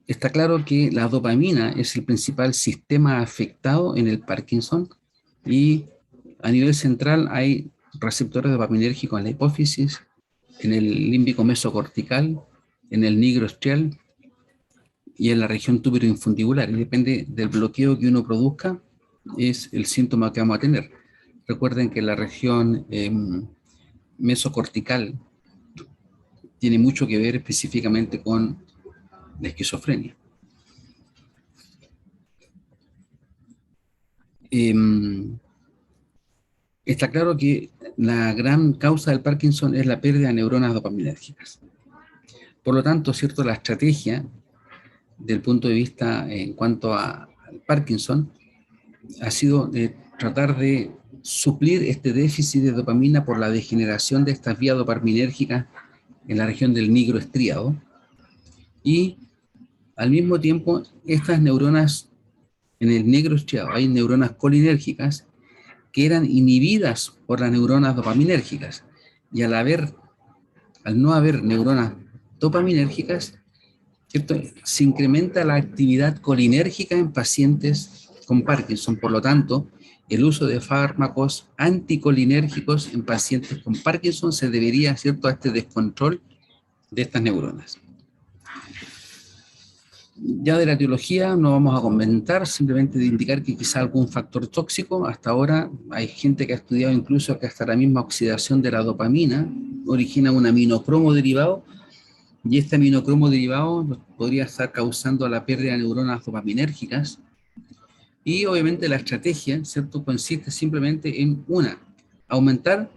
está claro que la dopamina es el principal sistema afectado en el Parkinson, y a nivel central hay receptores dopaminérgicos en la hipófisis, en el límbico mesocortical, en el nigrostrial y en la región tuberoinfundibular. Y depende del bloqueo que uno produzca, es el síntoma que vamos a tener. Recuerden que la región mesocortical tiene mucho que ver específicamente con la esquizofrenia. Está claro que la gran causa del Parkinson es la pérdida de neuronas dopaminérgicas. Por lo tanto, ¿cierto?, la estrategia del punto de vista en cuanto al Parkinson ha sido de tratar de suplir este déficit de dopamina por la degeneración de estas vías dopaminérgicas en la región del nigroestriado, y al mismo tiempo estas neuronas en el nigroestriado hay neuronas colinérgicas que eran inhibidas por las neuronas dopaminérgicas, y al no haber neuronas dopaminérgicas, ¿cierto?, se incrementa la actividad colinérgica en pacientes con Parkinson. Por lo tanto, el uso de fármacos anticolinérgicos en pacientes con Parkinson se debería, ¿cierto?, a este descontrol de estas neuronas. Ya de la etiología no vamos a comentar, simplemente de indicar que quizá algún factor tóxico. Hasta ahora hay gente que ha estudiado incluso que hasta la misma oxidación de la dopamina origina un aminocromo derivado, y este aminocromo derivado podría estar causando la pérdida de neuronas dopaminérgicas. Y obviamente la estrategia, ¿cierto?, consiste simplemente en aumentar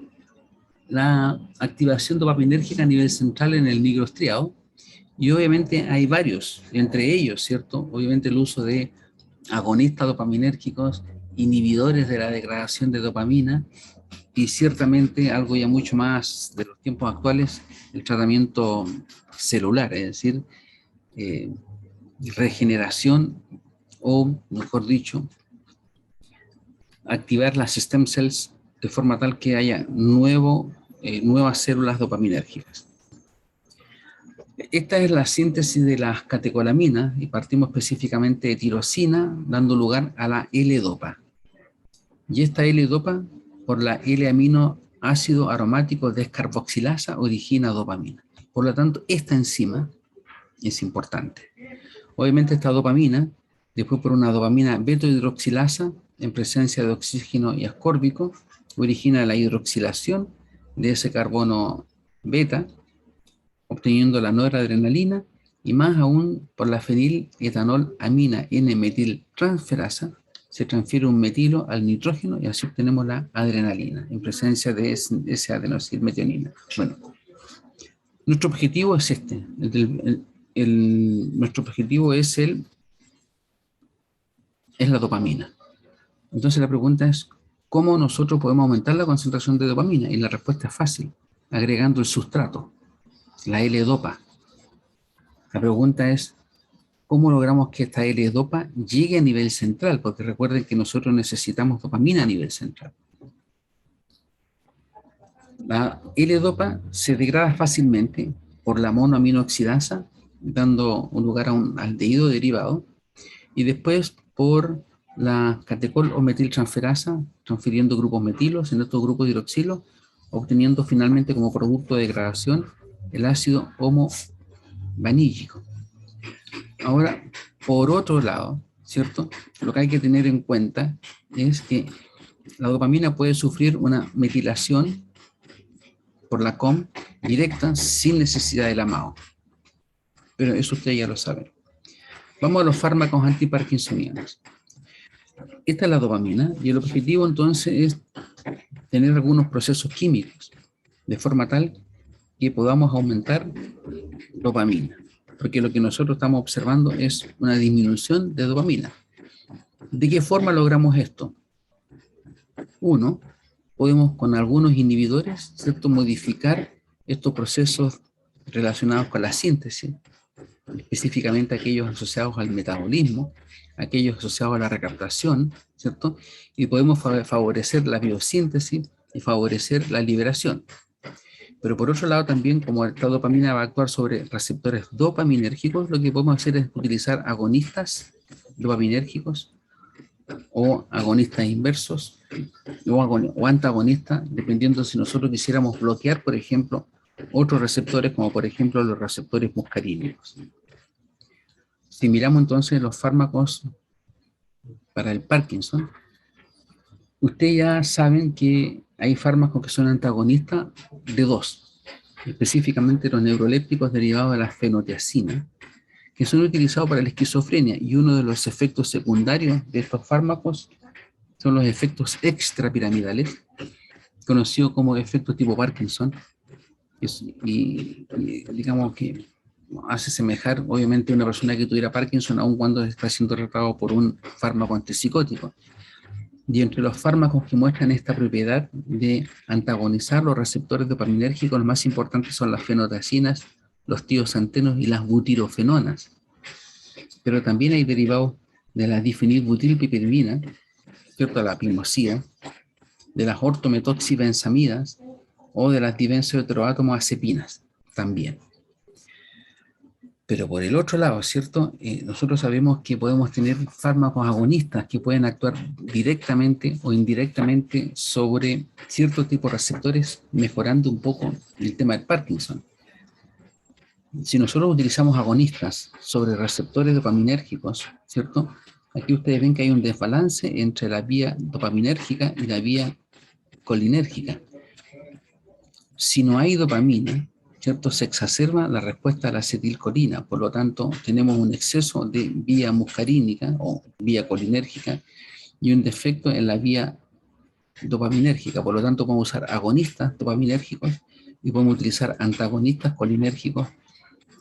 la activación dopaminérgica a nivel central en el nigroestriado, Y obviamente hay varios, entre ellos, ¿cierto? Obviamente el uso de agonistas dopaminérgicos, inhibidores de la degradación de dopamina y ciertamente algo ya mucho más de los tiempos actuales, el tratamiento celular, es decir, eh, regeneración o, mejor dicho, activar las stem cells de forma tal que haya nuevas células dopaminérgicas. Esta es la síntesis de las catecolaminas y partimos específicamente de tirosina, dando lugar a la L-dopa. Y esta L-dopa, por la L-aminoácido aromático descarboxilasa, origina dopamina. Por lo tanto, esta enzima es importante. Obviamente esta dopamina, después por una dopamina beta-hidroxilasa, en presencia de oxígeno y ascórbico, origina la hidroxilación de ese carbono beta, obteniendo la noradrenalina, y más aún por la feniletanol amina N-metiltransferasa, se transfiere un metilo al nitrógeno y así obtenemos la adrenalina en presencia de esa adenosilmetionina. Bueno, nuestro objetivo es este. Nuestro objetivo es la dopamina. Entonces la pregunta es, ¿cómo nosotros podemos aumentar la concentración de dopamina? Y la respuesta es fácil, agregando el sustrato, la L-dopa. La pregunta es, ¿cómo logramos que esta L-dopa llegue a nivel central? Porque recuerden que nosotros necesitamos dopamina a nivel central. La L-dopa se degrada fácilmente por la monoaminoxidasa, dando lugar a un aldehído derivado, y después por la catecol o metiltransferasa, transfiriendo grupos metilos en estos grupos hidroxilo, obteniendo finalmente como producto de degradación el ácido homo-vanílico. Ahora, por otro lado, ¿cierto? Lo que hay que tener en cuenta es que la dopamina puede sufrir una metilación por la COM directa sin necesidad de la MAO. Pero eso ustedes ya lo saben. Vamos a los fármacos antiparkinsonianos. Esta es la dopamina y el objetivo entonces es tener algunos procesos químicos de forma tal que podamos aumentar dopamina, porque lo que nosotros estamos observando es una disminución de dopamina. ¿De qué forma logramos esto? Uno, podemos con algunos inhibidores, ¿cierto?, modificar estos procesos relacionados con la síntesis, específicamente aquellos asociados al metabolismo, aquellos asociados a la recaptación, ¿cierto? Y podemos favorecer la biosíntesis y favorecer la liberación. Pero por otro lado también, como esta dopamina va a actuar sobre receptores dopaminérgicos, lo que podemos hacer es utilizar agonistas dopaminérgicos o agonistas inversos o antagonistas, dependiendo si nosotros quisiéramos bloquear, por ejemplo, otros receptores, como por ejemplo los receptores muscarínicos. Si miramos entonces los fármacos para el Parkinson, ustedes ya saben que hay fármacos que son antagonistas de dos, específicamente los neurolépticos derivados de la fenotiazina, que son utilizados para la esquizofrenia, y uno de los efectos secundarios de estos fármacos son los efectos extrapiramidales, conocidos como efectos tipo Parkinson, y digamos que hace semejar obviamente a una persona que tuviera Parkinson aun cuando está siendo tratado por un fármaco antipsicótico. Y entre los fármacos que muestran esta propiedad de antagonizar los receptores dopaminérgicos, los más importantes son las fenotiazinas, los tiosantenos y las butirofenonas. Pero también hay derivados de la difenilbutilpipridina, ¿cierto?, la pimosida, de las ortometoxibenzamidas o de las dibenzoheteroátomoazepinas también. Pero por el otro lado, ¿cierto? Nosotros sabemos que podemos tener fármacos agonistas que pueden actuar directamente o indirectamente sobre cierto tipo de receptores, mejorando un poco el tema del Parkinson. Si nosotros utilizamos agonistas sobre receptores dopaminérgicos, ¿cierto? Aquí ustedes ven que hay un desbalance entre la vía dopaminérgica y la vía colinérgica. Si no hay dopamina, ¿cierto?, se exacerba la respuesta a la acetilcolina, por lo tanto tenemos un exceso de vía muscarínica o vía colinérgica y un defecto en la vía dopaminérgica, por lo tanto podemos usar agonistas dopaminérgicos y podemos utilizar antagonistas colinérgicos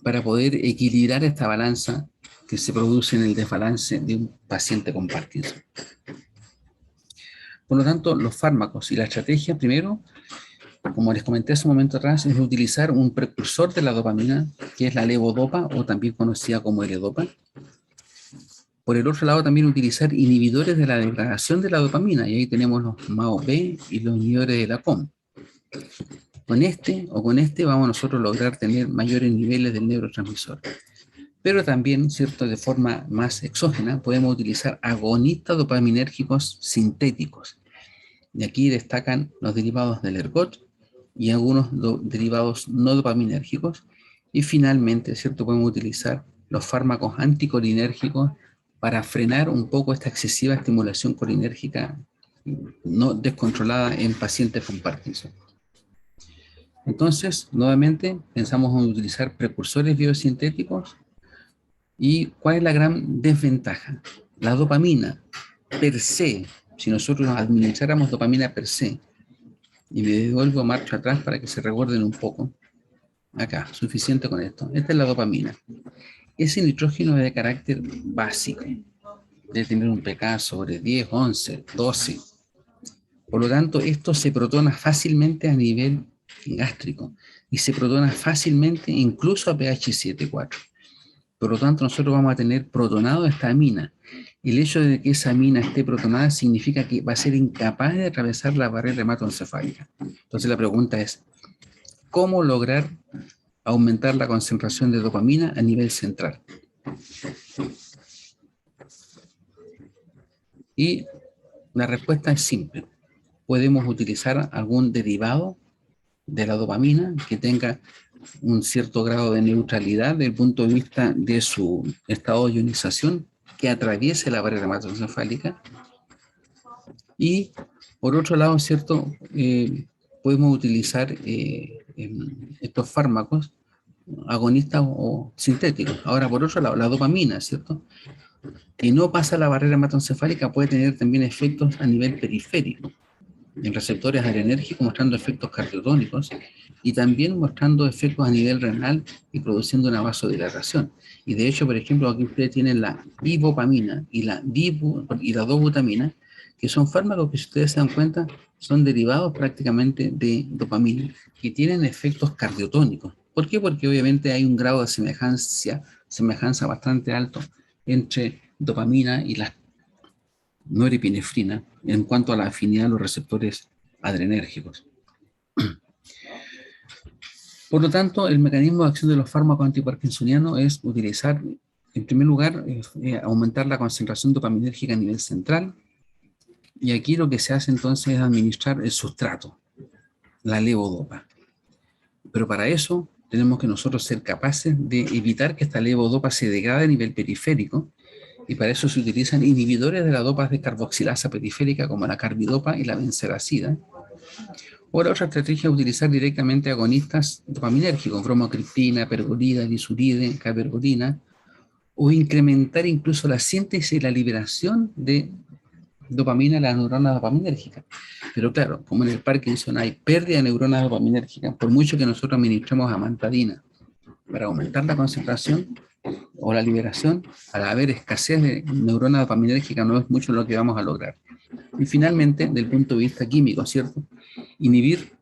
para poder equilibrar esta balanza que se produce en el desbalance de un paciente con Parkinson. Por lo tanto, los fármacos y la estrategia, primero, como les comenté hace un momento atrás, es utilizar un precursor de la dopamina, que es la levodopa, o también conocida como L-dopa. Por el otro lado, también utilizar inhibidores de la degradación de la dopamina, y ahí tenemos los MAO-B y los inhibidores de la COM. Con este vamos nosotros a lograr tener mayores niveles del neurotransmisor. Pero también, ¿cierto?, de forma más exógena, podemos utilizar agonistas dopaminérgicos sintéticos. Y aquí destacan los derivados del ergot y algunos derivados no dopaminérgicos. Y finalmente, ¿cierto?, podemos utilizar los fármacos anticolinérgicos para frenar un poco esta excesiva estimulación colinérgica no descontrolada en pacientes con Parkinson. Entonces, nuevamente, pensamos en utilizar precursores biosintéticos. ¿Y cuál es la gran desventaja? La dopamina per se, si nosotros administráramos dopamina per se, y me devuelvo marcha atrás para que se recuerden un poco, acá, suficiente con esto. Esta es la dopamina. Ese nitrógeno es de carácter básico, debe tener un pK sobre 10, 11, 12. Por lo tanto, esto se protona fácilmente a nivel gástrico y se protona fácilmente incluso a pH 7,4. Por lo tanto, nosotros vamos a tener protonado esta amina. El hecho de que esa amina esté protonada significa que va a ser incapaz de atravesar la barrera hematoencefálica. Entonces la pregunta es, ¿cómo lograr aumentar la concentración de dopamina a nivel central? Y la respuesta es simple. Podemos utilizar algún derivado de la dopamina que tenga un cierto grado de neutralidad desde el punto de vista de su estado de ionización, que atraviese la barrera hematoencefálica. Y por otro lado, ¿cierto? Podemos utilizar estos fármacos agonistas o sintéticos. Ahora, por otro lado, la dopamina, ¿cierto?, que no pasa la barrera hematoencefálica, puede tener también efectos a nivel periférico, en receptores adrenérgicos, mostrando efectos cardiotónicos y también mostrando efectos a nivel renal y produciendo una vasodilatación. Y de hecho, por ejemplo, aquí ustedes tienen la ibopamina y la dobutamina, que son fármacos que, si ustedes se dan cuenta, son derivados prácticamente de dopamina, que tienen efectos cardiotónicos. ¿Por qué? Porque obviamente hay un grado de semejanza bastante alto entre dopamina y la norepinefrina en cuanto a la afinidad de los receptores adrenérgicos. Por lo tanto, el mecanismo de acción de los fármacos antiparkinsonianos es utilizar, en primer lugar, aumentar la concentración dopaminérgica a nivel central, y aquí lo que se hace entonces es administrar el sustrato, la levodopa. Pero para eso tenemos que nosotros ser capaces de evitar que esta levodopa se degrade a nivel periférico, y para eso se utilizan inhibidores de la dopa de carboxilasa periférica como la carbidopa y la benseracida. O la otra estrategia es utilizar directamente agonistas dopaminérgicos, bromocriptina, pergolida, disuride, cabergolina, o incrementar incluso la síntesis y la liberación de dopamina en las neuronas dopaminérgicas. Pero claro, como en el Parkinson hay pérdida de neuronas dopaminérgicas, por mucho que nosotros administremos amantadina para aumentar la concentración o la liberación, al haber escasez de neuronas dopaminérgicas no es mucho lo que vamos a lograr. Y finalmente, del punto de vista químico, ¿cierto?, inhibir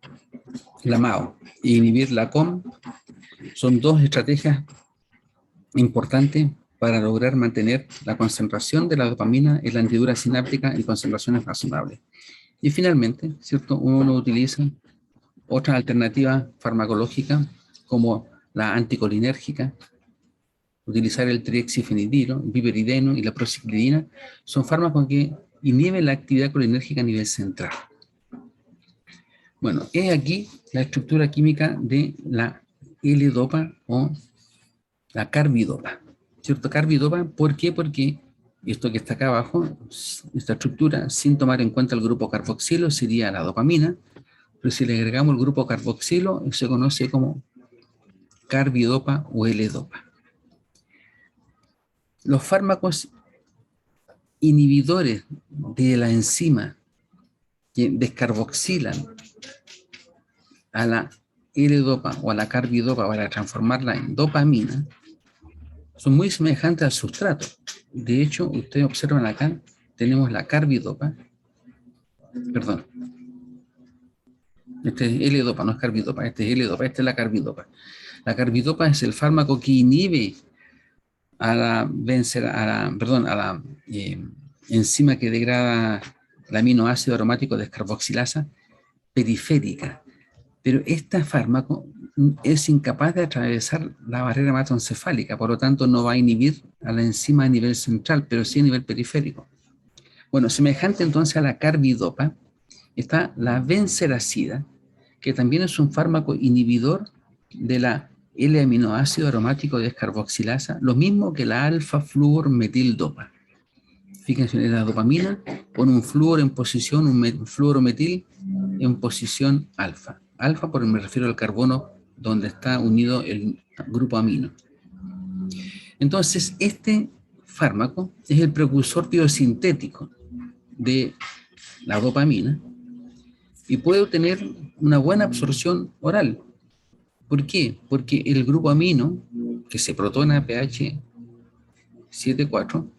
la MAO e inhibir la COM son dos estrategias importantes para lograr mantener la concentración de la dopamina en la hendidura sináptica en concentraciones razonables. Y finalmente, ¿cierto?, uno utiliza otras alternativas farmacológicas como la anticolinérgica, utilizar el triexifenidilo, el piperideno y la prociclidina, son fármacos que inhiben la actividad colinérgica a nivel central. Bueno, es aquí la estructura química de la L-dopa o la carbidopa, ¿cierto? Carbidopa, ¿por qué? Porque esto que está acá abajo, esta estructura, sin tomar en cuenta el grupo carboxilo, sería la dopamina, pero si le agregamos el grupo carboxilo, se conoce como carbidopa o L-dopa. Los fármacos inhibidores de la enzima que descarboxilan a la L-dopa o a la carbidopa para transformarla en dopamina son muy semejantes al sustrato. De hecho, ustedes observan acá, tenemos la carbidopa, perdón, este es L-dopa, no es carbidopa, este es L-dopa, esta es la carbidopa. La carbidopa es el fármaco que inhibe a la enzima que degrada el aminoácido aromático descarboxilasa periférica. Pero este fármaco es incapaz de atravesar la barrera hematoencefálica, por lo tanto no va a inhibir a la enzima a nivel central, pero sí a nivel periférico. Bueno, semejante entonces a la carbidopa, está la benseracida, que también es un fármaco inhibidor de la L-aminoácido aromático descarboxilasa, lo mismo que la alfa-fluormetildopa. Fíjense, en la dopamina pone un flúor en posición, un fluorometil en posición alfa. Alfa, porque me refiero al carbono donde está unido el grupo amino. Entonces, este fármaco es el precursor biosintético de la dopamina y puede obtener una buena absorción oral. ¿Por qué? Porque el grupo amino, que se protona a pH 7,4,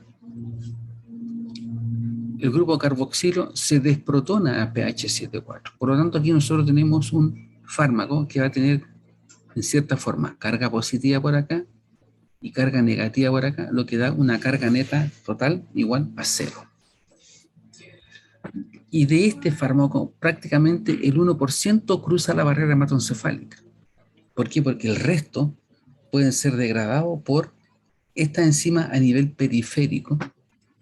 el grupo carboxilo se desprotona a pH 7,4. Por lo tanto, aquí nosotros tenemos un fármaco que va a tener, en cierta forma, carga positiva por acá y carga negativa por acá, lo que da una carga neta total igual a 0. Y de este fármaco, prácticamente el 1% cruza la barrera hematoencefálica. ¿Por qué? Porque el resto pueden ser degradados por esta enzima a nivel periférico,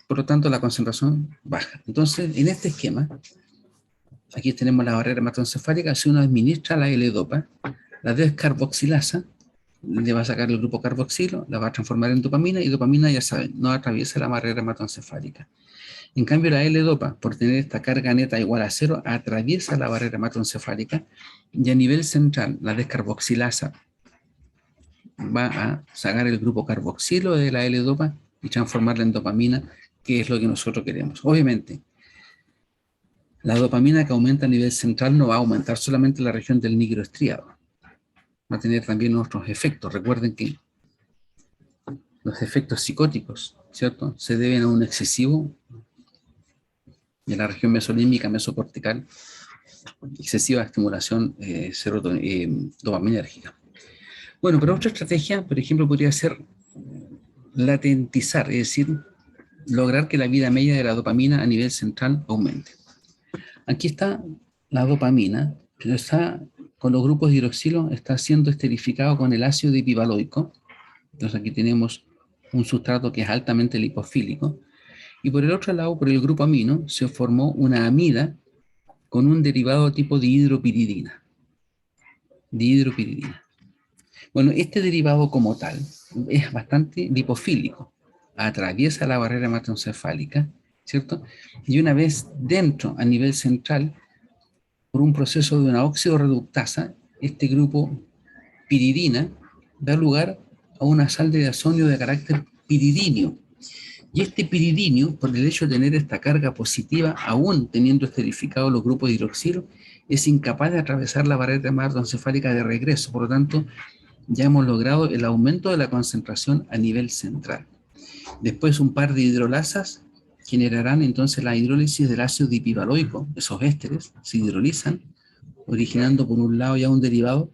por lo tanto la concentración baja. Entonces, en este esquema, aquí tenemos la barrera hematoencefálica, si uno administra la L-dopa, la descarboxilasa le va a sacar el grupo carboxilo, la va a transformar en dopamina, y dopamina, ya saben, no atraviesa la barrera hematoencefálica. En cambio, la L-dopa, por tener esta carga neta igual a 0, atraviesa la barrera hematoencefálica, y a nivel central, la descarboxilasa va a sacar el grupo carboxilo de la L-dopa y transformarla en dopamina, que es lo que nosotros queremos. Obviamente, la dopamina que aumenta a nivel central no va a aumentar solamente la región del nigroestriado, va a tener también otros efectos. Recuerden que los efectos psicóticos, ¿cierto?, se deben a un excesivo en la región mesolímbica, mesocortical, excesiva estimulación dopaminérgica. Bueno, pero otra estrategia, por ejemplo, podría ser latentizar, es decir, lograr que la vida media de la dopamina a nivel central aumente. Aquí está la dopamina, pero está con los grupos de hidroxilo, está siendo esterificado con el ácido dipivaloico. Entonces aquí tenemos un sustrato que es altamente lipofílico. Y por el otro lado, por el grupo amino, se formó una amida con un derivado tipo dihidropiridina. Bueno, este derivado como tal es bastante lipofílico. Atraviesa la barrera hematoencefálica, ¿cierto? Y una vez dentro, a nivel central, por un proceso de una oxidorreductasa, este grupo piridina da lugar a una sal de diazonio de carácter piridinio. Y este piridinio, por el hecho de tener esta carga positiva, aún teniendo esterificados los grupos de hidroxilo, es incapaz de atravesar la barrera hematoencefálica de regreso. Por lo tanto, ya hemos logrado el aumento de la concentración a nivel central. Después, un par de hidrolasas generarán entonces la hidrólisis del ácido dipivaloico. Esos ésteres se hidrolizan, originando por un lado ya un derivado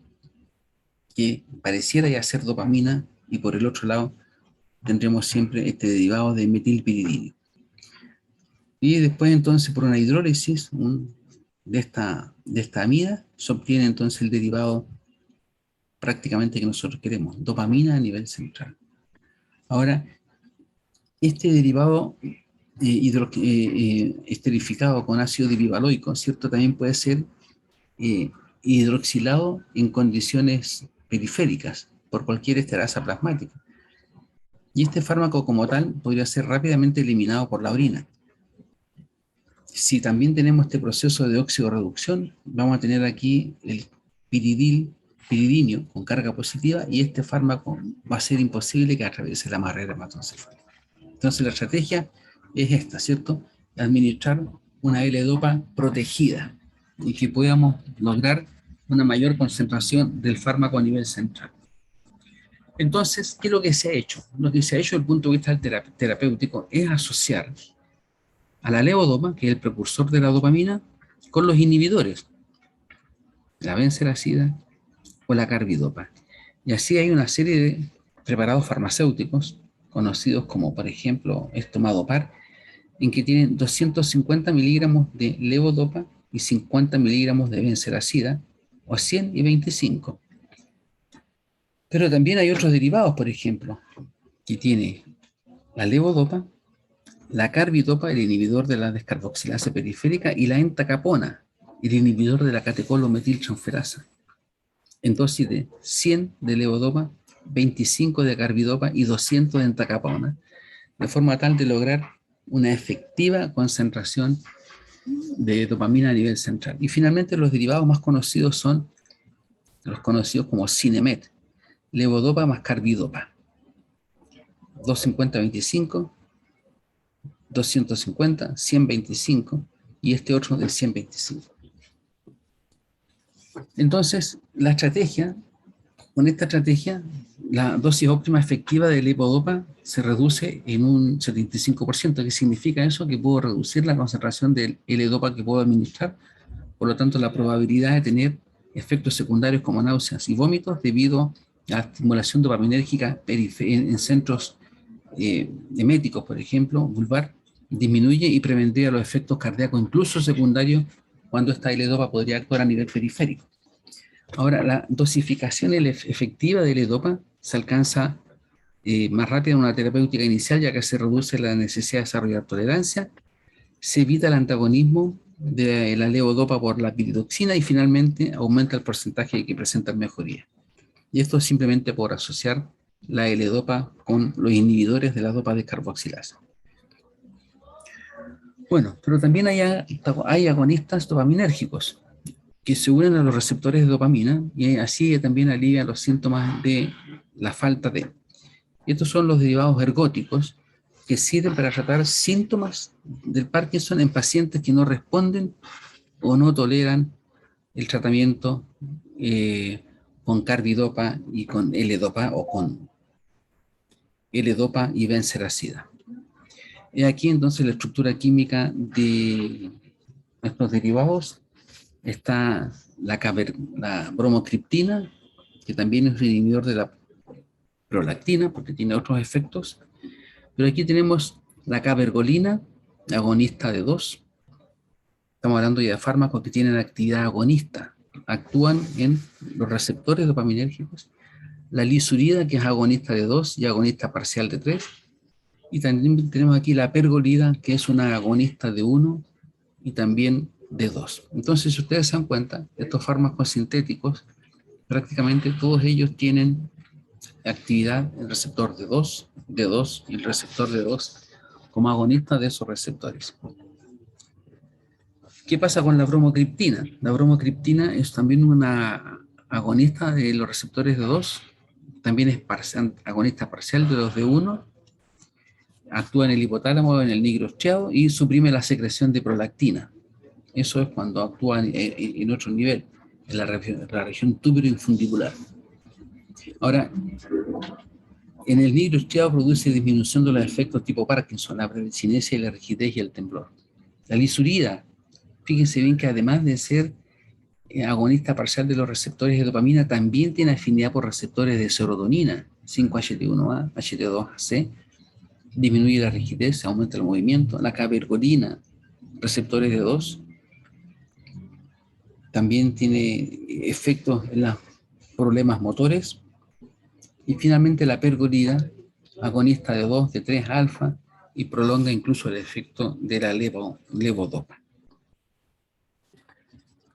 que pareciera ya ser dopamina, y por el otro lado tendremos siempre este derivado de metilpiridina. Y después entonces por una hidrólisis de esta amida se obtiene entonces el derivado prácticamente que nosotros queremos, dopamina a nivel central. Ahora, este derivado esterificado con ácido dipivaloico, ¿cierto?, también puede ser hidroxilado en condiciones periféricas por cualquier esterasa plasmática. Y este fármaco como tal podría ser rápidamente eliminado por la orina. Si también tenemos este proceso de oxidorreducción, vamos a tener aquí el piridinio con carga positiva, y este fármaco va a ser imposible que atraviese la barrera hematoencefálica. Entonces la estrategia es esta, ¿cierto? Administrar una L-dopa protegida y que podamos lograr una mayor concentración del fármaco a nivel central. Entonces, ¿qué es lo que se ha hecho? Lo que se ha hecho desde el punto de vista terapéutico es asociar a la levodopa, que es el precursor de la dopamina, con los inhibidores, la benseracida o la carbidopa. Y así hay una serie de preparados farmacéuticos, conocidos como, por ejemplo, Estomodopar, en que tienen 250 miligramos de levodopa y 50 miligramos de benseracida, o 100 y 25. Pero también hay otros derivados, por ejemplo, que tiene la levodopa, la carbidopa, el inhibidor de la descarboxilasa periférica, y la entacapona, el inhibidor de la catecolometiltransferasa, en dosis de 100 de levodopa, 25 de carbidopa y 200 de entacapona, de forma tal de lograr una efectiva concentración de dopamina a nivel central. Y finalmente los derivados más conocidos son los conocidos como Cinemet, levodopa más carbidopa, 250-25, 250, 125 y este otro del 125. Entonces, con esta estrategia, la dosis óptima efectiva de levodopa se reduce en un 75%. ¿Qué significa eso? Que puedo reducir la concentración del L-dopa que puedo administrar, por lo tanto la probabilidad de tener efectos secundarios como náuseas y vómitos debido a la estimulación dopaminérgica en centros eméticos, por ejemplo, vulvar, disminuye y prevendría los efectos cardíacos, incluso secundarios, cuando esta L-dopa podría actuar a nivel periférico. Ahora, la dosificación efectiva de L-dopa se alcanza más rápida en una terapéutica inicial, ya que se reduce la necesidad de desarrollar tolerancia, se evita el antagonismo de la levodopa por la piridoxina y finalmente aumenta el porcentaje que presentan mejoría. Y esto es simplemente por asociar la L-dopa con los inhibidores de la dopa descarboxilasa. Bueno, pero también hay agonistas dopaminérgicos que se unen a los receptores de dopamina y así también alivian los síntomas de la falta de. Y estos son los derivados ergóticos que sirven para tratar síntomas del Parkinson en pacientes que no responden o no toleran el tratamiento con carbidopa y con L-dopa o con L-dopa y benseracida. Y aquí entonces la estructura química de estos derivados está la bromocriptina, que también es un inhibidor de la prolactina, porque tiene otros efectos. Pero aquí tenemos la cabergolina, agonista de 2. Estamos hablando ya de fármacos que tienen actividad agonista, actúan en los receptores dopaminérgicos. La lisurida, que es agonista de 2 y agonista parcial de 3. Y también tenemos aquí la pergolida, que es una agonista de 1 y también de 2. Entonces, si ustedes se dan cuenta, estos fármacos sintéticos, prácticamente todos ellos tienen actividad en el receptor de 2 y el receptor de 2 como agonista de esos receptores. ¿Qué pasa con la bromocriptina? La bromocriptina es también una agonista de los receptores de 2, también es agonista parcial de los de 1, actúa en el hipotálamo, en el nigrostriado y suprime la secreción de prolactina. Eso es cuando actúa en otro nivel, en la región túbero-infundibular. Ahora, en el nigrostriado produce disminución de los efectos tipo Parkinson, la brevicinesia y la rigidez y el temblor. La lisurida, fíjense bien que además de ser agonista parcial de los receptores de dopamina, también tiene afinidad por receptores de serotonina, 5-HT1A, HT2AC, disminuye la rigidez, aumenta el movimiento. La cabergolina, receptores de 2, también tiene efectos en los problemas motores. Y finalmente la pergolida, agonista de 2, de 3 alfa, y prolonga incluso el efecto de la levodopa.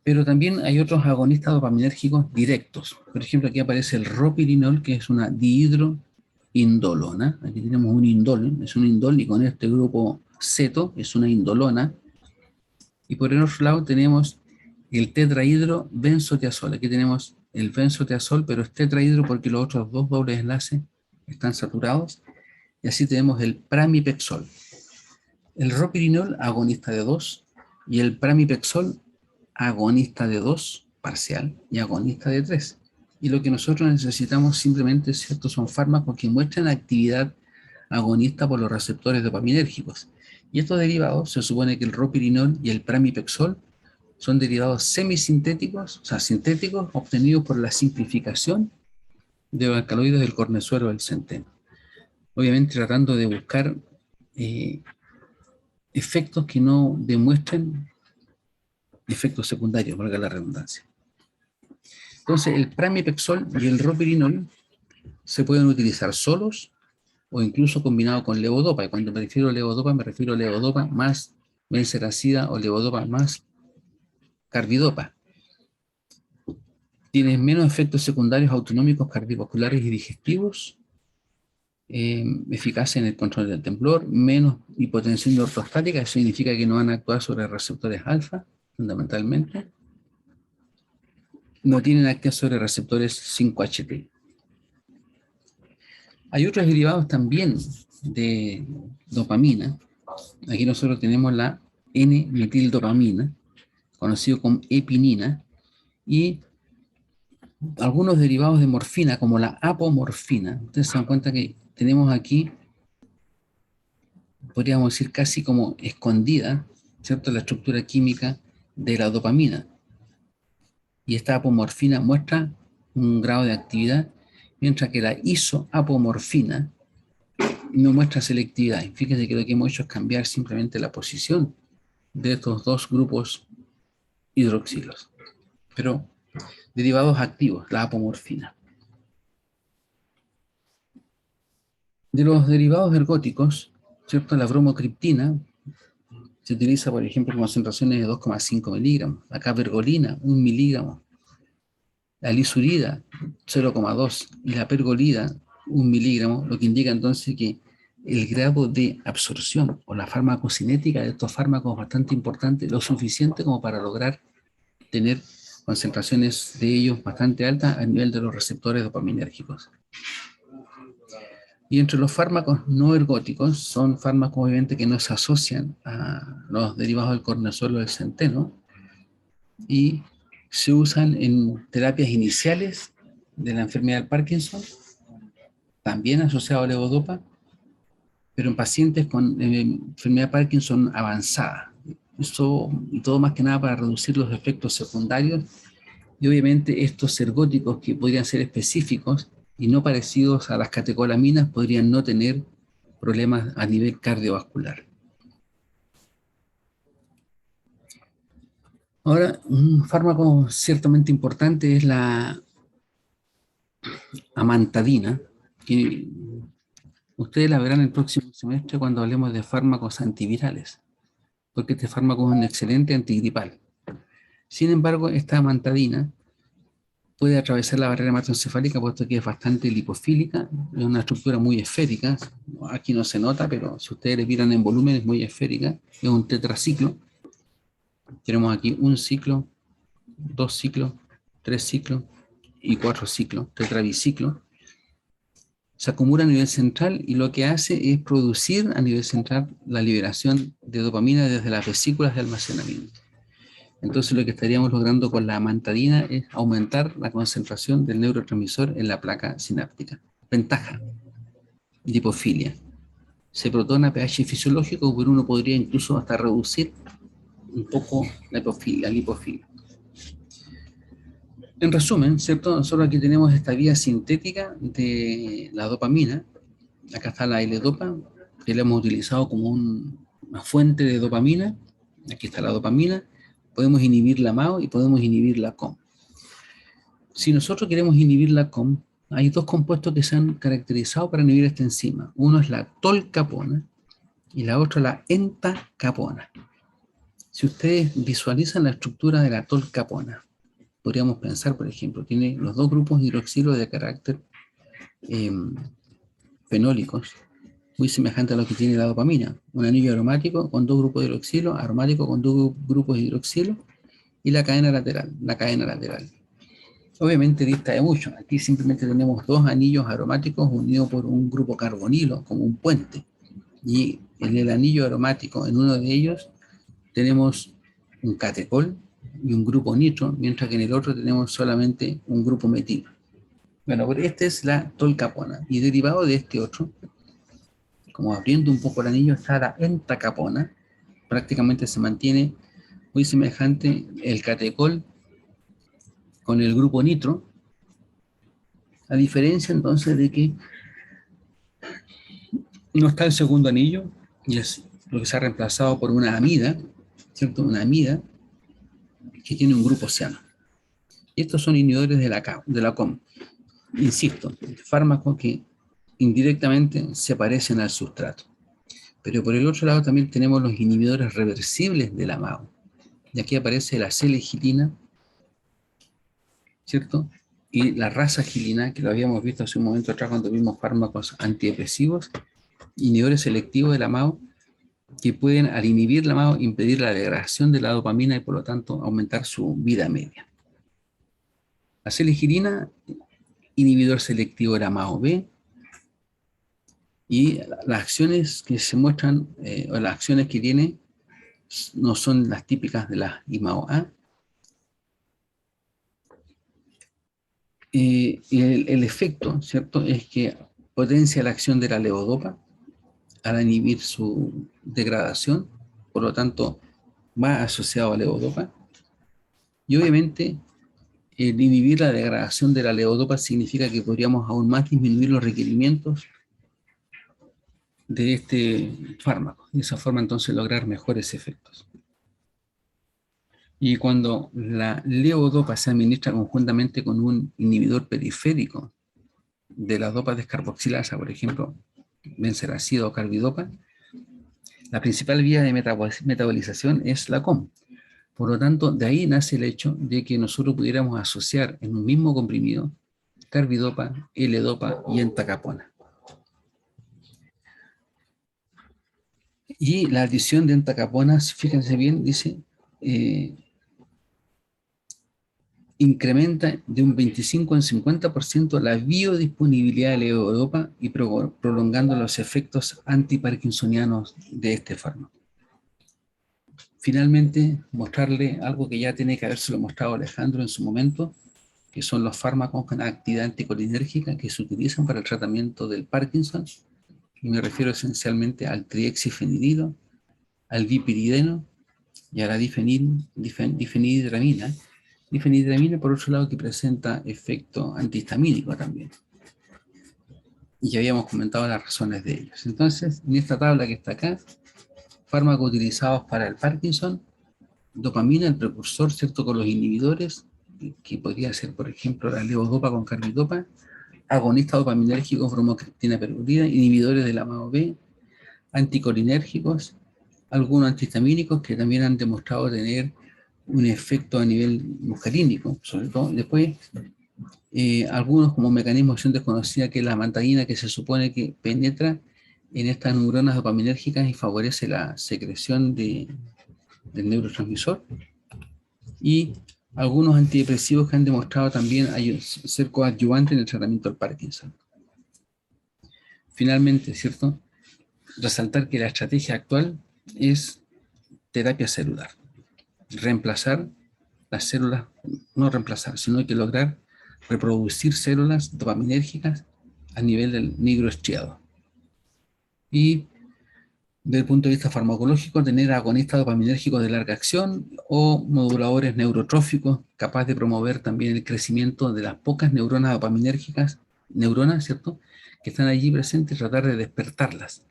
Pero también hay otros agonistas dopaminérgicos directos. Por ejemplo, aquí aparece el ropirinol, que es una dihidroindolona. Aquí tenemos un indol, es un indol, y con este grupo ceto es una indolona. Y por el otro lado tenemos el tetrahidrobenzotiazol. Aquí tenemos el benzotiazol, pero es tetrahidro porque los otros dos dobles enlaces están saturados. Y así tenemos el pramipexol. El ropirinol, agonista de 2, y el pramipexol, agonista de 2, parcial y agonista de 3. Y lo que nosotros necesitamos simplemente, ¿cierto?, son fármacos que muestran actividad agonista por los receptores dopaminérgicos. Y estos derivados, se supone que el ropirinol y el pramipexol son derivados semisintéticos, o sea, sintéticos, obtenidos por la simplificación de los alcaloides del cornezuelo del centeno. Obviamente tratando de buscar efectos que no demuestren efectos secundarios, valga la redundancia. Entonces, el pramipexol y el ropirinol se pueden utilizar solos o incluso combinados con levodopa. Y cuando me refiero a levodopa más benseracida o levodopa más carbidopa. Tienen menos efectos secundarios autonómicos cardiovasculares y digestivos, eficacia en el control del temblor, menos hipotensión ortostática, eso significa que no van a actuar sobre receptores alfa, fundamentalmente. No tienen actividad sobre receptores 5-HT. Hay otros derivados también de dopamina. Aquí nosotros tenemos la N-metildopamina, conocido como epinina, y algunos derivados de morfina, como la apomorfina. Ustedes se dan cuenta que tenemos aquí, podríamos decir casi como escondida, ¿cierto?, la estructura química de la dopamina. Y esta apomorfina muestra un grado de actividad, mientras que la isoapomorfina no muestra selectividad. Y fíjense que lo que hemos hecho es cambiar simplemente la posición de estos dos grupos hidroxilos. Pero derivados activos, la apomorfina. De los derivados ergóticos, ¿cierto?, la bromocriptina se utiliza, por ejemplo, en concentraciones de 2,5 miligramos. La cabergolina, 1 miligramo. La lisurida, 0,2. Y la pergolida, 1 miligramo, lo que indica entonces que el grado de absorción o la farmacocinética de estos fármacos es bastante importante, lo suficiente como para lograr tener concentraciones de ellos bastante altas a nivel de los receptores dopaminérgicos. Y entre los fármacos no ergóticos son fármacos obviamente que no se asocian a los derivados del cornezuelo del centeno y se usan en terapias iniciales de la enfermedad del Parkinson, también asociado a levodopa, pero en pacientes con enfermedad de Parkinson avanzada. Eso, y todo más que nada para reducir los efectos secundarios, y obviamente estos ergóticos que podrían ser específicos y no parecidos a las catecolaminas podrían no tener problemas a nivel cardiovascular. Ahora, un fármaco ciertamente importante es la amantadina, que ustedes la verán el próximo semestre cuando hablemos de fármacos antivirales, porque este fármaco es un excelente antigripal. Sin embargo, esta amantadina puede atravesar la barrera hematoencefálica, puesto que es bastante lipofílica, es una estructura muy esférica. Aquí no se nota, pero si ustedes le miran en volumen es muy esférica, es un tetraciclo. Tenemos aquí un ciclo, 2 ciclos, 3 ciclos y 4 ciclos, tetrabiciclo. Se acumula a nivel central y lo que hace es producir a nivel central la liberación de dopamina desde las vesículas de almacenamiento. Entonces lo que estaríamos logrando con la amantadina es aumentar la concentración del neurotransmisor en la placa sináptica. Ventaja, lipofilia. Se protona a pH fisiológico, pero uno podría incluso hasta reducir un poco la lipofilia. En resumen, ¿cierto? Nosotros aquí tenemos esta vía sintética de la dopamina. Acá está la L-dopa, que la hemos utilizado como una fuente de dopamina. Aquí está la dopamina. Podemos inhibir la MAO y podemos inhibir la COM. Si nosotros queremos inhibir la COM, hay dos compuestos que se han caracterizado para inhibir esta enzima. Uno es la tolcapona y la otra la entacapona. Si ustedes visualizan la estructura de la tolcapona, podríamos pensar, por ejemplo, tiene los dos grupos hidroxilo de carácter fenólicos, muy semejante a lo que tiene la dopamina. Un anillo aromático con dos grupos de hidroxilo, aromático con dos grupos de hidroxilo, y la cadena lateral, Obviamente dista de mucho. Aquí simplemente tenemos dos anillos aromáticos unidos por un grupo carbonilo, como un puente. Y en el anillo aromático, en uno de ellos, tenemos un catecol y un grupo nitro, mientras que en el otro tenemos solamente un grupo metilo. Bueno, pero esta es la tolcapona, y derivado de este otro, como abriendo un poco el anillo, está la entacapona. Prácticamente se mantiene muy semejante el catecol con el grupo nitro, a diferencia entonces de que no está el segundo anillo, y es lo que se ha reemplazado por una amida, ¿cierto? Una amida que tiene un grupo ciano. Y estos son inhibidores de la COM. Insisto, fármacos que indirectamente se parecen al sustrato. Pero por el otro lado también tenemos los inhibidores reversibles de la MAO. Y aquí aparece la C-legitina, ¿cierto? Y la rasagilina, que lo habíamos visto hace un momento atrás cuando vimos fármacos antidepresivos, inhibidores selectivos de la MAO, que pueden, al inhibir la MAO, impedir la degradación de la dopamina y por lo tanto aumentar su vida media. La C-legitina, inhibidor selectivo de la MAO-B, y las acciones que se muestran, o las acciones que tiene, no son las típicas de la IMAO-A. El efecto, ¿cierto?, es que potencia la acción de la levodopa al inhibir su degradación, por lo tanto, va asociado a levodopa. Y obviamente, el inhibir la degradación de la levodopa significa que podríamos aún más disminuir los requerimientos de este fármaco. De esa forma, entonces, lograr mejores efectos. Y cuando la levodopa se administra conjuntamente con un inhibidor periférico de la dopa descarboxilasa, por ejemplo, benseracida o carbidopa, la principal vía de metabolización es la COM. Por lo tanto, de ahí nace el hecho de que nosotros pudiéramos asociar en un mismo comprimido carbidopa, L-dopa y entacapona. Y la adición de entacaponas, fíjense bien, dice, incrementa de un 25 en 50% la biodisponibilidad de levodopa y prolongando los efectos antiparkinsonianos de este fármaco. Finalmente, mostrarle algo que ya tiene que habérselo mostrado Alejandro en su momento, que son los fármacos con actividad anticolinérgica que se utilizan para el tratamiento del Parkinson, y me refiero esencialmente al triexifenidilo, al dipirideno y a la difenidramina. Difenidramina, por otro lado, que presenta efecto antihistamínico también. Y ya habíamos comentado las razones de ellos. Entonces, en esta tabla que está acá, fármacos utilizados para el Parkinson, dopamina, el precursor, ¿cierto?, con los inhibidores, que podría ser, por ejemplo, la levodopa con carbidopa, agonistas dopaminérgicos, bromocriptina perurida, inhibidores de la MAO-B, anticolinérgicos, algunos antihistamínicos que también han demostrado tener un efecto a nivel muscarínico, sobre todo. Después, algunos como mecanismo de acción desconocida, que es la amantadina, que se supone que penetra en estas neuronas dopaminérgicas y favorece la secreción del neurotransmisor. Y algunos antidepresivos que han demostrado también ser coadyuvantes en el tratamiento del Parkinson. Finalmente, ¿cierto?, resaltar que la estrategia actual es terapia celular. Reemplazar las células, no reemplazar, sino que lograr reproducir células dopaminérgicas a nivel del negro estriado. Y desde el punto de vista farmacológico, tener agonistas dopaminérgicos de larga acción o moduladores neurotróficos capaces de promover también el crecimiento de las pocas neuronas dopaminérgicas, ¿cierto?, que están allí presentes, tratar de despertarlas.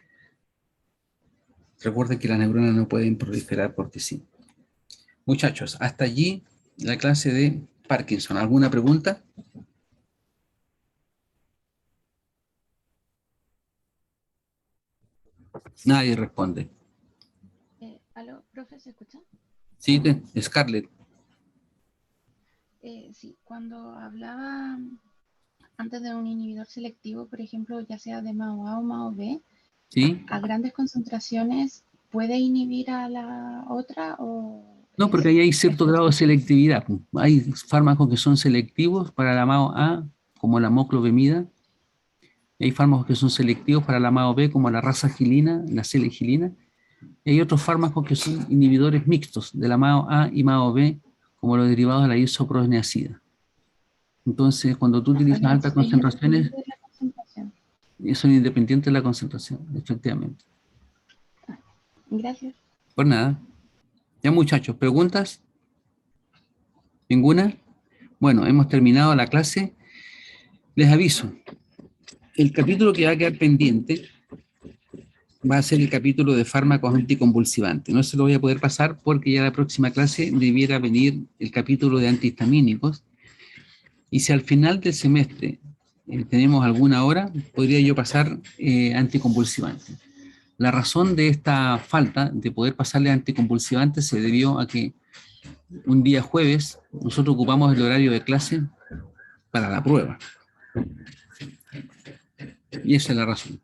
Recuerden que las neuronas no pueden proliferar por sí. Muchachos, hasta allí la clase de Parkinson. ¿Alguna pregunta? Nadie responde. ¿Aló, profe, se escucha? Sí, Scarlett. Sí, cuando hablaba antes de un inhibidor selectivo, por ejemplo, ya sea de MAO-A o MAO-B, ¿Sí? a grandes concentraciones, ¿puede inhibir a la otra o No, porque ahí hay cierto grado de selectividad. Hay fármacos que son selectivos para la MAO-A, como la moclobemida, y hay fármacos que son selectivos para la MAO-B, como la rasagilina, la celegilina, y hay otros fármacos que son inhibidores mixtos de la MAO-A y MAO-B, como los derivados de la isoproteasida. Entonces, cuando tú utilizas Perdón, altas es concentraciones, independiente de la concentración. son independientes de la concentración, efectivamente. Gracias. Por nada. Ya, muchachos, ¿preguntas? ¿Ninguna? Bueno, hemos terminado la clase. Les aviso, el capítulo que va a quedar pendiente va a ser el capítulo de fármacos anticonvulsivantes. No se lo voy a poder pasar porque ya la próxima clase debiera venir el capítulo de antihistamínicos. Y si al final del semestre tenemos alguna hora, podría yo pasar anticonvulsivantes. La razón de esta falta de poder pasarle anticonvulsivantes se debió a que un día jueves nosotros ocupamos el horario de clase para la prueba. Y esa es la razón.